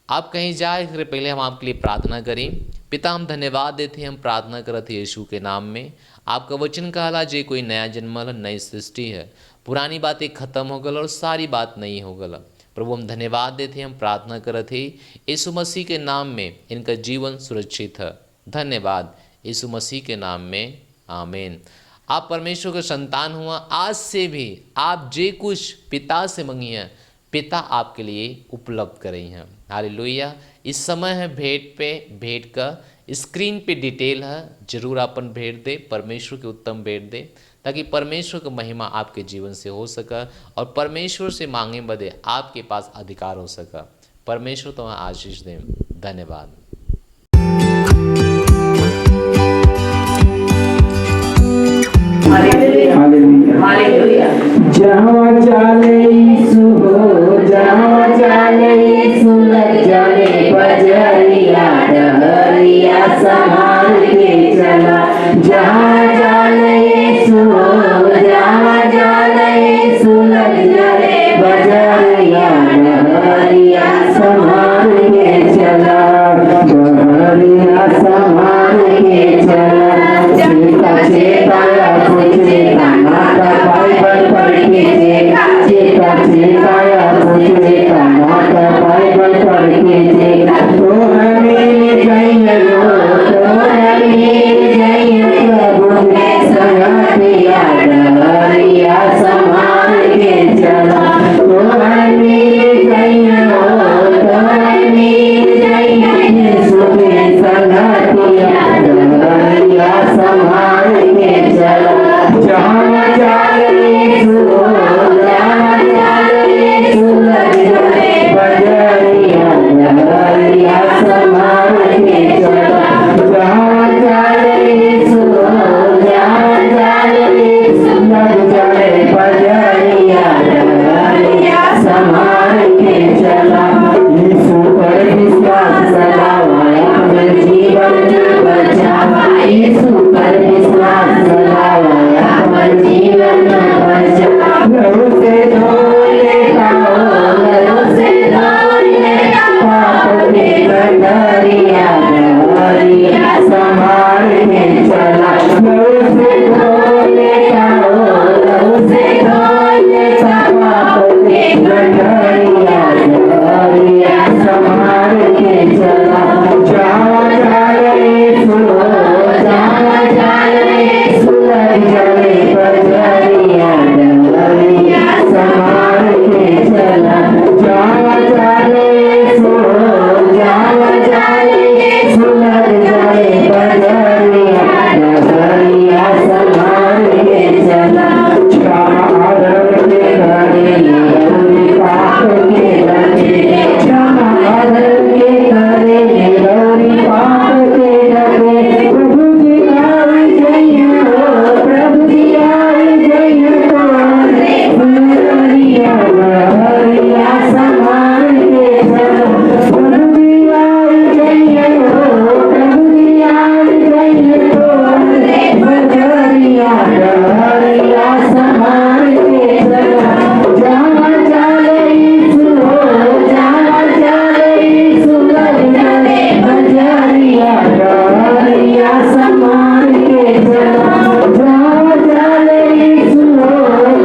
आप कहीं जाए इससे पहले हम आपके लिए प्रार्थना करें। पिता हम धन्यवाद देते हैं, हम प्रार्थना करते यीशु के नाम में। आपका वचन कहला जे कोई नया जन्मल है, नई सृष्टि है, पुरानी बातें खत्म हो गल और सारी बात नहीं हो गल। प्रभु हम धन्यवाद देते हैं, हम प्रार्थना करते यीशु मसीह के नाम में इनका जीवन सुरक्षित है। धन्यवाद यीशु मसीह के नाम में, आमीन। आप परमेश्वर का संतान हुआ, आज से भी आप जे कुछ पिता से मंगी हैं पिता आपके लिए उपलब्ध करें हैं। हालेलुया। इस समय है भेंट का स्क्रीन पे डिटेल है, जरूर अपन भेंट दे, परमेश्वर के उत्तम भेंट दे, ताकि परमेश्वर की महिमा आपके जीवन से हो सका और परमेश्वर से मांगे बदे आपके पास अधिकार हो सका। परमेश्वर तुम्हें आशीष दें। धन्यवाद। जहाँ चाले यीशु हो, जहाँ चाले यीशु लग जाने बजरिया डहरिया संभाल के चला। जहाँ चाले यीशु हो, जहाँ चाले यीशु लग जाने बजरिया डहरिया संभाल के चला, डहरिया संभाल के चला। चेता चेता चेता नाता बाइबल पढ़ के चेता चेता सिखाया मुझे कनक बाइबल पढ़ के देखा तो हमें जाइए लो तो हमें जाइए प्रभु के संगतिया डरिया संभाल के चला तो हमें जाइए लो तो हमें जाइए यीशु के संगतिया डरिया संभाल के चला जहाँ जाए यीशु जहाँ जाए यीशु लग जाए बजरिया डरिया संभाल के चला जहाँ जाए यीशु जहाँ जाए यीशु लग जाए बजरिया डरिया संभाल के चला यीशु पर विश्वास लगावाया अपने जीवन बचावा यीशु पर विश्वास लगावाया अपने जीवन बचावा लहू से धोले खाओ लहू से धोले पाप के गंदरिया डरिया संभाल के चला लहू से धोले खाओ लहू से धोले पाप के गंदरिया डरिया संभाल के चला जहाँ जाए यीशु जहाँ जाए यीशु लग जाए बजरिया डरिया संभाल के चला जहाँ जाए यीशु जहाँ जाए यीशु लग जाए बजरिया डरिया संभाल के चला जहाँ आदर के घरे लौरी पाप के डरे जहाँ आदर के घरे लौरी पाप के डरे प्रभु जी आई जय हो प्रभु जी आई जय हो बजरिया डरिया संभाल के चला प्रभु जी आई जय हो प्रभु जी आई जय हो बजरिया डरिया संभाल के चला जहाँ जाए यीशु जहाँ जाए यीशु लग जाए बजरिया डरिया संभाल के चला जहाँ जाए यीशु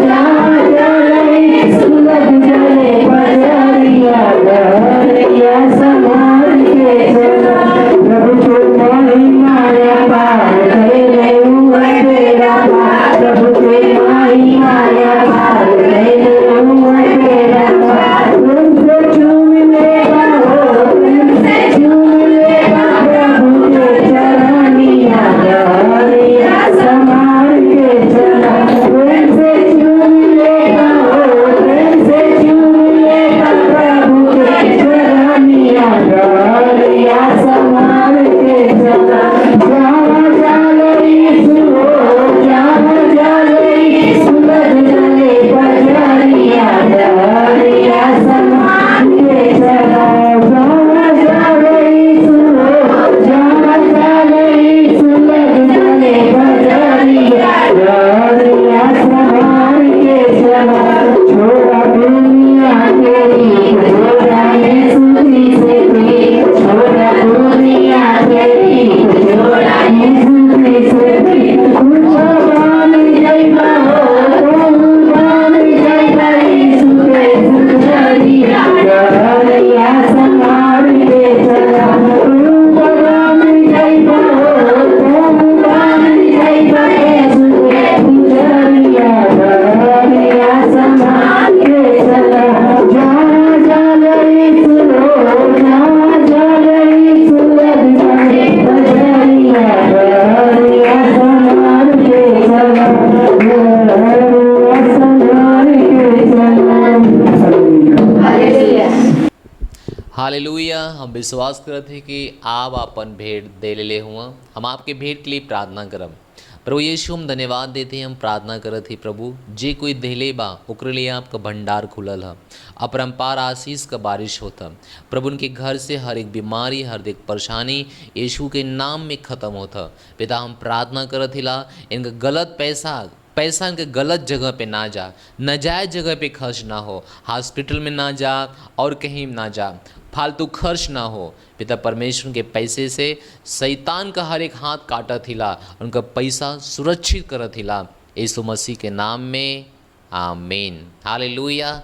जहाँ जाए यीशु लग जाए बजरिया डरिया संभाल के चला प्रभु को माया पार करे हुए तेरा पार प्रभु के माया पार करे हुए तेरा पार उनसे झूम लेगा हो उनसे झूम लेगा प्रभु के चरनिया डरिया संभाल के चला उनसे झूम लेगा हो उनसे झूम लेगा प्रभु के चरनिया डरिया संभाल के चला जहाँ जाए यीशु जहाँ जाए यीशु लग जाए बजरिया डरिया संभाल के चला जहाँ जाए यीशु जहाँ जाए यीशु लग जाए बजरिया डरिया संभाल के चला छोड़ा दुनिया तेरी छोड़ा यीशु की से छोड़ा दुनिया तेरी छोड़ा यीशु की से कुर्बान जाइबा हो कुर्बान जाइबा यीशु के बजरिया डरिया संभाल के चला कुर्बान जाइबा हो कुर्बान जाइबा यीशु के बजरिया डरिया संभाल के चला जहाँ जाए यीशु जहाँ जाए यीशु लग जाए बजरिया डरिया संभाल के चला डरिया संभाल के चला हालेलुया हालेलुया। हम विश्वास करते हैं कि आप अपन भेंट दे ले हुआ। हम आपके भेंट के लिए प्रार्थना करब। प्रभु यीशु हम धन्यवाद देते हैं, हम प्रार्थना करत ही प्रभु जे कोई देले बा ओकरे लिए आपका भंडार खुलल है, अपरंपार आशीष का बारिश होता प्रभु। उनके घर से हर एक बीमारी हर एक परेशानी यीशु के नाम में ख़त्म होता। पिता हम प्रार्थना करत हिला इनका गलत पैसा इनके गलत जगह पे ना जा, नाजायज़ जगह पे खर्च ना हो, हॉस्पिटल में ना जा और कहीं ना जा, फालतू खर्च ना हो। पिता परमेश्वर के पैसे से शैतान का हर एक हाथ काटत हिला, उनका पैसा सुरक्षित करत हिला। यीशु मसीह के नाम में आमीन। हालेलुया।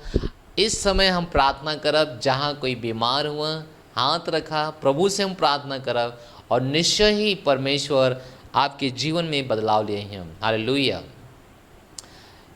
इस समय हम प्रार्थना करब, जहाँ कोई बीमार हुआ हाथ रखा, प्रभु से हम प्रार्थना करब और निश्चय ही परमेश्वर आपके जीवन में बदलाव ले हैं। हालेलुया।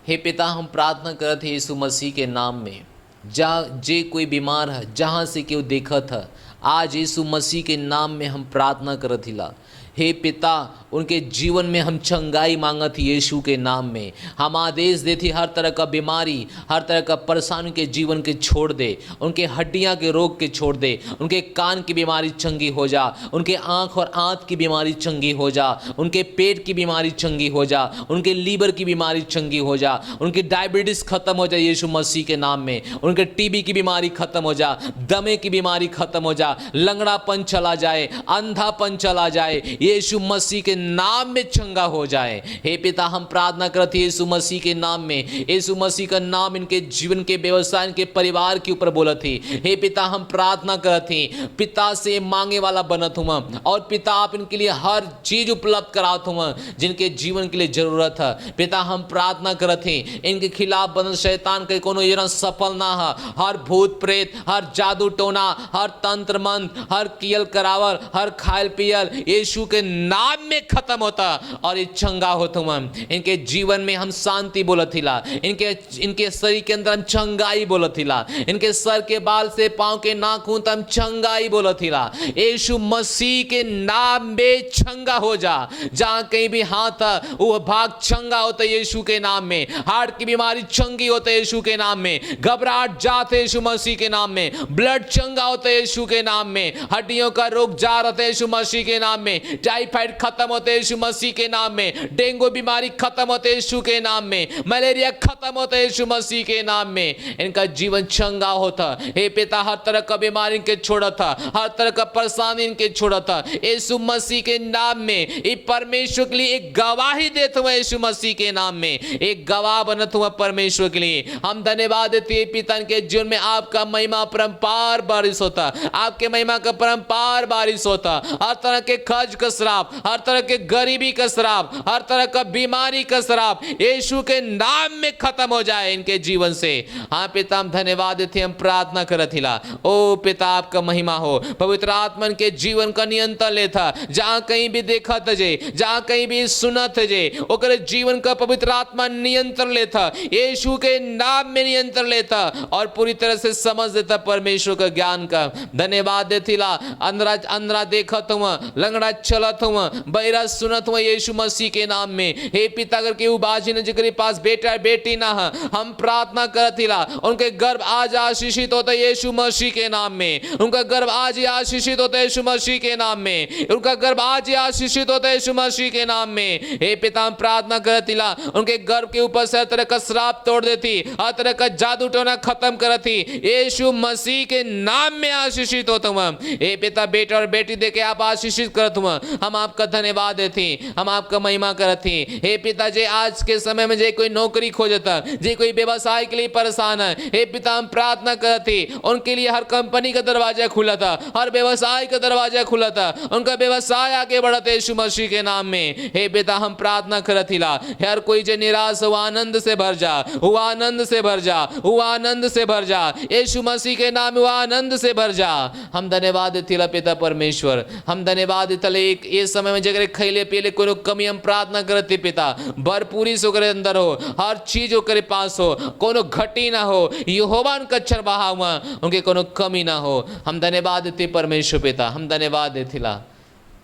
हे पिता, हम प्रार्थना करत हैं यीशु मसीह के नाम में, जहाँ जे कोई बीमार है, जहाँ से केव देखत है, आज यीशु मसीह के नाम में हम प्रार्थना करत हिला। हे पिता, उनके जीवन में हम चंगाई मांगत ही यीशु के नाम में। हम आदेश देती हर तरह का बीमारी, हर तरह का परेशानी के जीवन के छोड़ दे, उनके हड्डियां के रोग के छोड़ दे, उनके कान की बीमारी चंगी हो जा, उनके आँख और आंत की बीमारी चंगी हो जा, उनके पेट की बीमारी चंगी हो जा, उनके लीवर की बीमारी चंगी हो जा, उनकी डायबिटीज़ खत्म हो जाए यीशु मसीह के नाम में, उनके टीबी की बीमारी खत्म हो जा, दमे की बीमारी खत्म हो जा, लंगड़ापन चला जाए, अंधापन चला जाए, यीशु मसीह के नाम में चंगा हो जाए। हे पिता, हम प्रार्थना करते हैं यीशु मसीह के नाम में। यीशु मसीह का नाम इनके जीवन के व्यवसाय, इनके परिवार के ऊपर बोलत ही। हे पिता, हम प्रार्थना करते हैं, पिता से मांगे वाला बनत हुआ और पिता आप इनके लिए हर चीज उपलब्ध करात हुआ जिनके जीवन के लिए जरूरत है। पिता, हम प्रार्थना करते हैं, इनके खिलाफ बनल शैतान के कोनो योजना सफल ना है। हर भूत प्रेत, हर जादू टोना, हर तंत्र मंत्र, हर कियल करावल, हर खायल पियल यीशु के नाम में खत्म होता और ये चंगा होता हुआ। इनके जीवन में हम शांति बोलत हिला, इनके शरीर के अंदर हम चंगाई बोलत हिला, इनके सर के बाल से पांव के नाखून तक हम चंगाई बोलत हिला। यीशु मसीह के नाम में चंगा हो जा। जहां कहीं भी हाथ है वो भाग चंगा होता है यीशु के नाम में। हार्ट की बीमारी चंगी होता है यीशु के नाम में। घबराहट जाते यीशु मसीह के नाम में। ब्लड चंगा होता है यीशु के नाम में। हड्डियों का रोग जा रहता है यीशु मसीह के नाम में। टाइफाइड खत्म होते यीशु मसीह के नाम में। डेंगू बीमारी खत्म होते यीशु के नाम में। मलेरिया खत्म होता है यीशु मसीह के नाम में। इनका जीवन चंगा होता। हे पिता, हर तरह का बीमारी इनके छोड़ा था, हर तरह का परेशानी इनके छोड़ा था यीशु मसीह के नाम में। ये परमेश्वर के लिए एक गवाही देते हुए यीशु मसीह के नाम में एक गवाह बनत हुआ परमेश्वर के लिए हम धन्यवाद देते हैं। पिता, इनके जीवन में आपका महिमा परम्पार बारिश होता, आपके महिमा का परम्पार बारिश होता। हर तरह के खर्च का श्राप, हर तरह के गरीबी का श्राप, हर तरह का बीमारी का श्राप यीशु के नाम में खत्म हो जाए इनके जीवन से। हाँ पिता, हम धन्यवाद देते, हम प्रार्थना करत हिला। ओ पिता, आपका महिमा हो। पवित्र आत्मा के जीवन का नियंत्रण लेता। जहां कहीं भी देखा तजे, जहां कहीं भी सुनत जे, ओकर जीवन का पवित्र आत्मा नियंत्रण लेता, यीशु के नाम में नियंत्रण लेता और पूरी तरह से समझ देता परमेश्वर का ज्ञान का। धन्यवाद देथिला। अंधरा देखत हुआ, लंगड़ा चलत हुआ, बहिरा सुनत हुआ यीशु मसीह के नाम में। हे पिता, अगर केहू बाजी न जिकरे पास बेटा बेटी ना है, हम प्रार्थना करथिला उनके गर्भ आज आशीषित होता यीशु मसीह के नाम में। उनका गर्भ आज आशीषित होता है यीशु मसीह के नाम में। उनका गर्भ आज आशीषित होता है यीशु मसीह के नाम में। हे पिता, हम प्रार्थना करथिला उनके गर्भ के ऊपर से हर तरह का श्राप तोड़ देती, हर तरह का जादू टोना खत्म करती यीशु मसीह के नाम में आशीषित होता हुआ। हे पिता, बेटा और बेटी देके आप आशीषित करत हुआ, हम आपका धन्यवाद देते, हम आपका महिमा करते। हे पिता, जे आज के समय में जे कोई नौकरी खोजता, जे कोई व्यवसाय के लिए परेशान है, हे पिता, हम प्रार्थना करते उनके लिए हर कंपनी का दरवाजा खुला था, हर व्यवसाय का दरवाजा खुला था, उनका व्यवसाय आगे बढ़ते यीशु मसीह के नाम में। हे पिता, हम प्रार्थना करथिला हर कोई जो निराश हुआ आनंद से भर जा, हुआ आनंद से भर जा, हुआ आनंद से भर जा यीशु मसीह के नाम में, हुआ आनंद से भर जा। हम धन्यवाद देथिला पिता परमेश्वर, हम धन्यवाद देथिला एक इस समय में जगह खैले पीले कोनो कमी हम प्रार्थना करते पिता, भरपूरी से ओकरे अंदर हो, हर चीज ओकरे पास हो, कोनो घटी ना हो, यहोवा उनका चरवाहा हुआ, उनके कोनो कमी ना हो। हम धन्यवाद देते परमेश्वर पिता, हम धन्यवाद देथिला,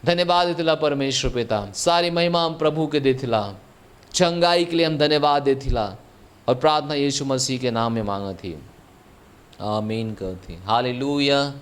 धन्यवाद देथिला परमेश्वर पिता। सारी महिमा हम प्रभु के देथिला, चंगाई के लिए हम धन्यवाद देथिला और प्रार्थना यीशु मसीह के नाम में मांगा थी, आमीन कहती। हालेलुया।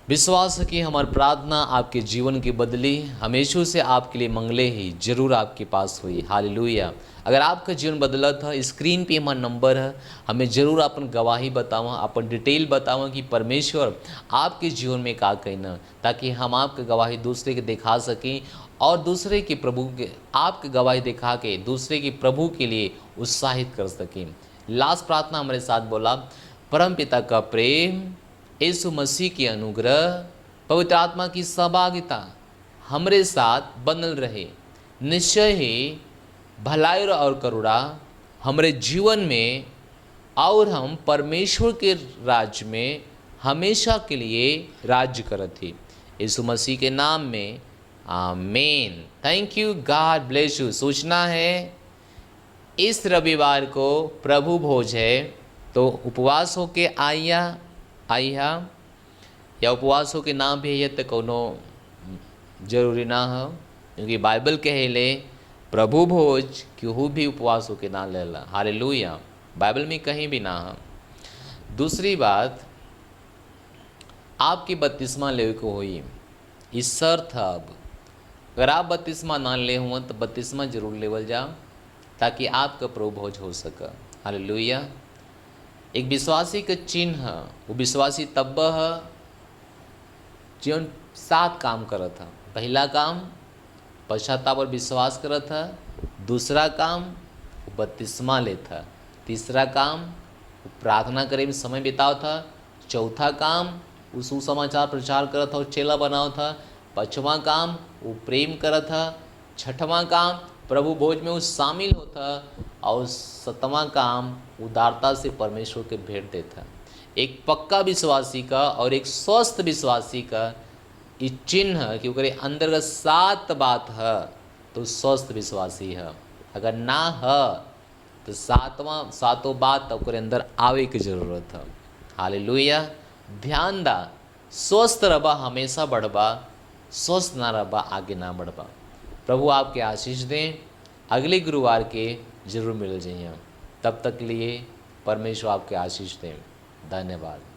विश्वास है कि हमारी प्रार्थना आपके जीवन की बदली, हम यीशु से आपके लिए मंगले ही जरूर आपके पास हुई। हालेलुया। अगर आपका जीवन बदला था, स्क्रीन पे हमारा नंबर है, हमें जरूर अपन गवाही बतावा, अपन डिटेल बतावा कि परमेश्वर आपके जीवन में का कहना, ताकि हम आपकी गवाही दूसरे के दिखा सकें और दूसरे के प्रभु के आपकी गवाही दिखा के दूसरे के प्रभु के लिए उत्साहित कर सकें। लास्ट प्रार्थना हमारे साथ बोला, परम पिता का प्रेम, यीशु मसीह की अनुग्रह, पवित्र आत्मा की सहभागिता हमरे साथ बनल रहे। निश्चय ही भलाई और करुणा हमारे जीवन में और हम परमेश्वर के राज्य में हमेशा के लिए राज्य करत थी। यीशु मसीह के नाम में आमीन। Thank you, God bless you. सूचना है इस रविवार को प्रभु भोज है, तो उपवास होके आइया या उपवास होके ना भी है तो कोनो जरूरी ना हो, क्योंकि बाइबल कहेले प्रभु भोज केहू भी उपवास होके ना लेला। हालेलुया, बाइबल में कहीं भी ना हो। दूसरी बात, आपकी बपतिस्मा ले को हुई इस शर्त अब अगर आप बपतिस्मा ना ले हुआ तो बपतिस्मा जरूर लेवल जाओ, ताकि आपका प्रभु भोज हो सके। हालेलुया। एक विश्वासी का चिन्ह, वो विश्वासी तब है जीवन 7 काम करत है। पहला काम पश्चाताप और विश्वास करत है, दूसरा काम बपतिस्मा लेता, तीसरा काम प्रार्थना करे में समय बिताओ था, चौथा काम वो सुसमाचार प्रचार करत था और चेला बनाओ था, पाँचवा काम वो प्रेम करत था, छठवां काम प्रभु भोज में वो शामिल होता, और 7वां काम उदारता से परमेश्वर के भेंट देता। एक पक्का विश्वासी का और एक स्वस्थ विश्वासी का ये चिन्ह कि ओकरे अंदर का 7 बात है तो स्वस्थ विश्वासी है। अगर ना है तो 7 बात ओकरे अंदर आवे की जरूरत है। हालेलुया। ध्यान दा, स्वस्थ रबा हमेशा बढ़बा, स्वस्थ ना रबा आगे ना बढ़बा। प्रभु आपके आशीष दें। अगले गुरुवार के जरूर मिल जाइए। तब तक लिए परमेश्वर आपके आशीष दें। धन्यवाद।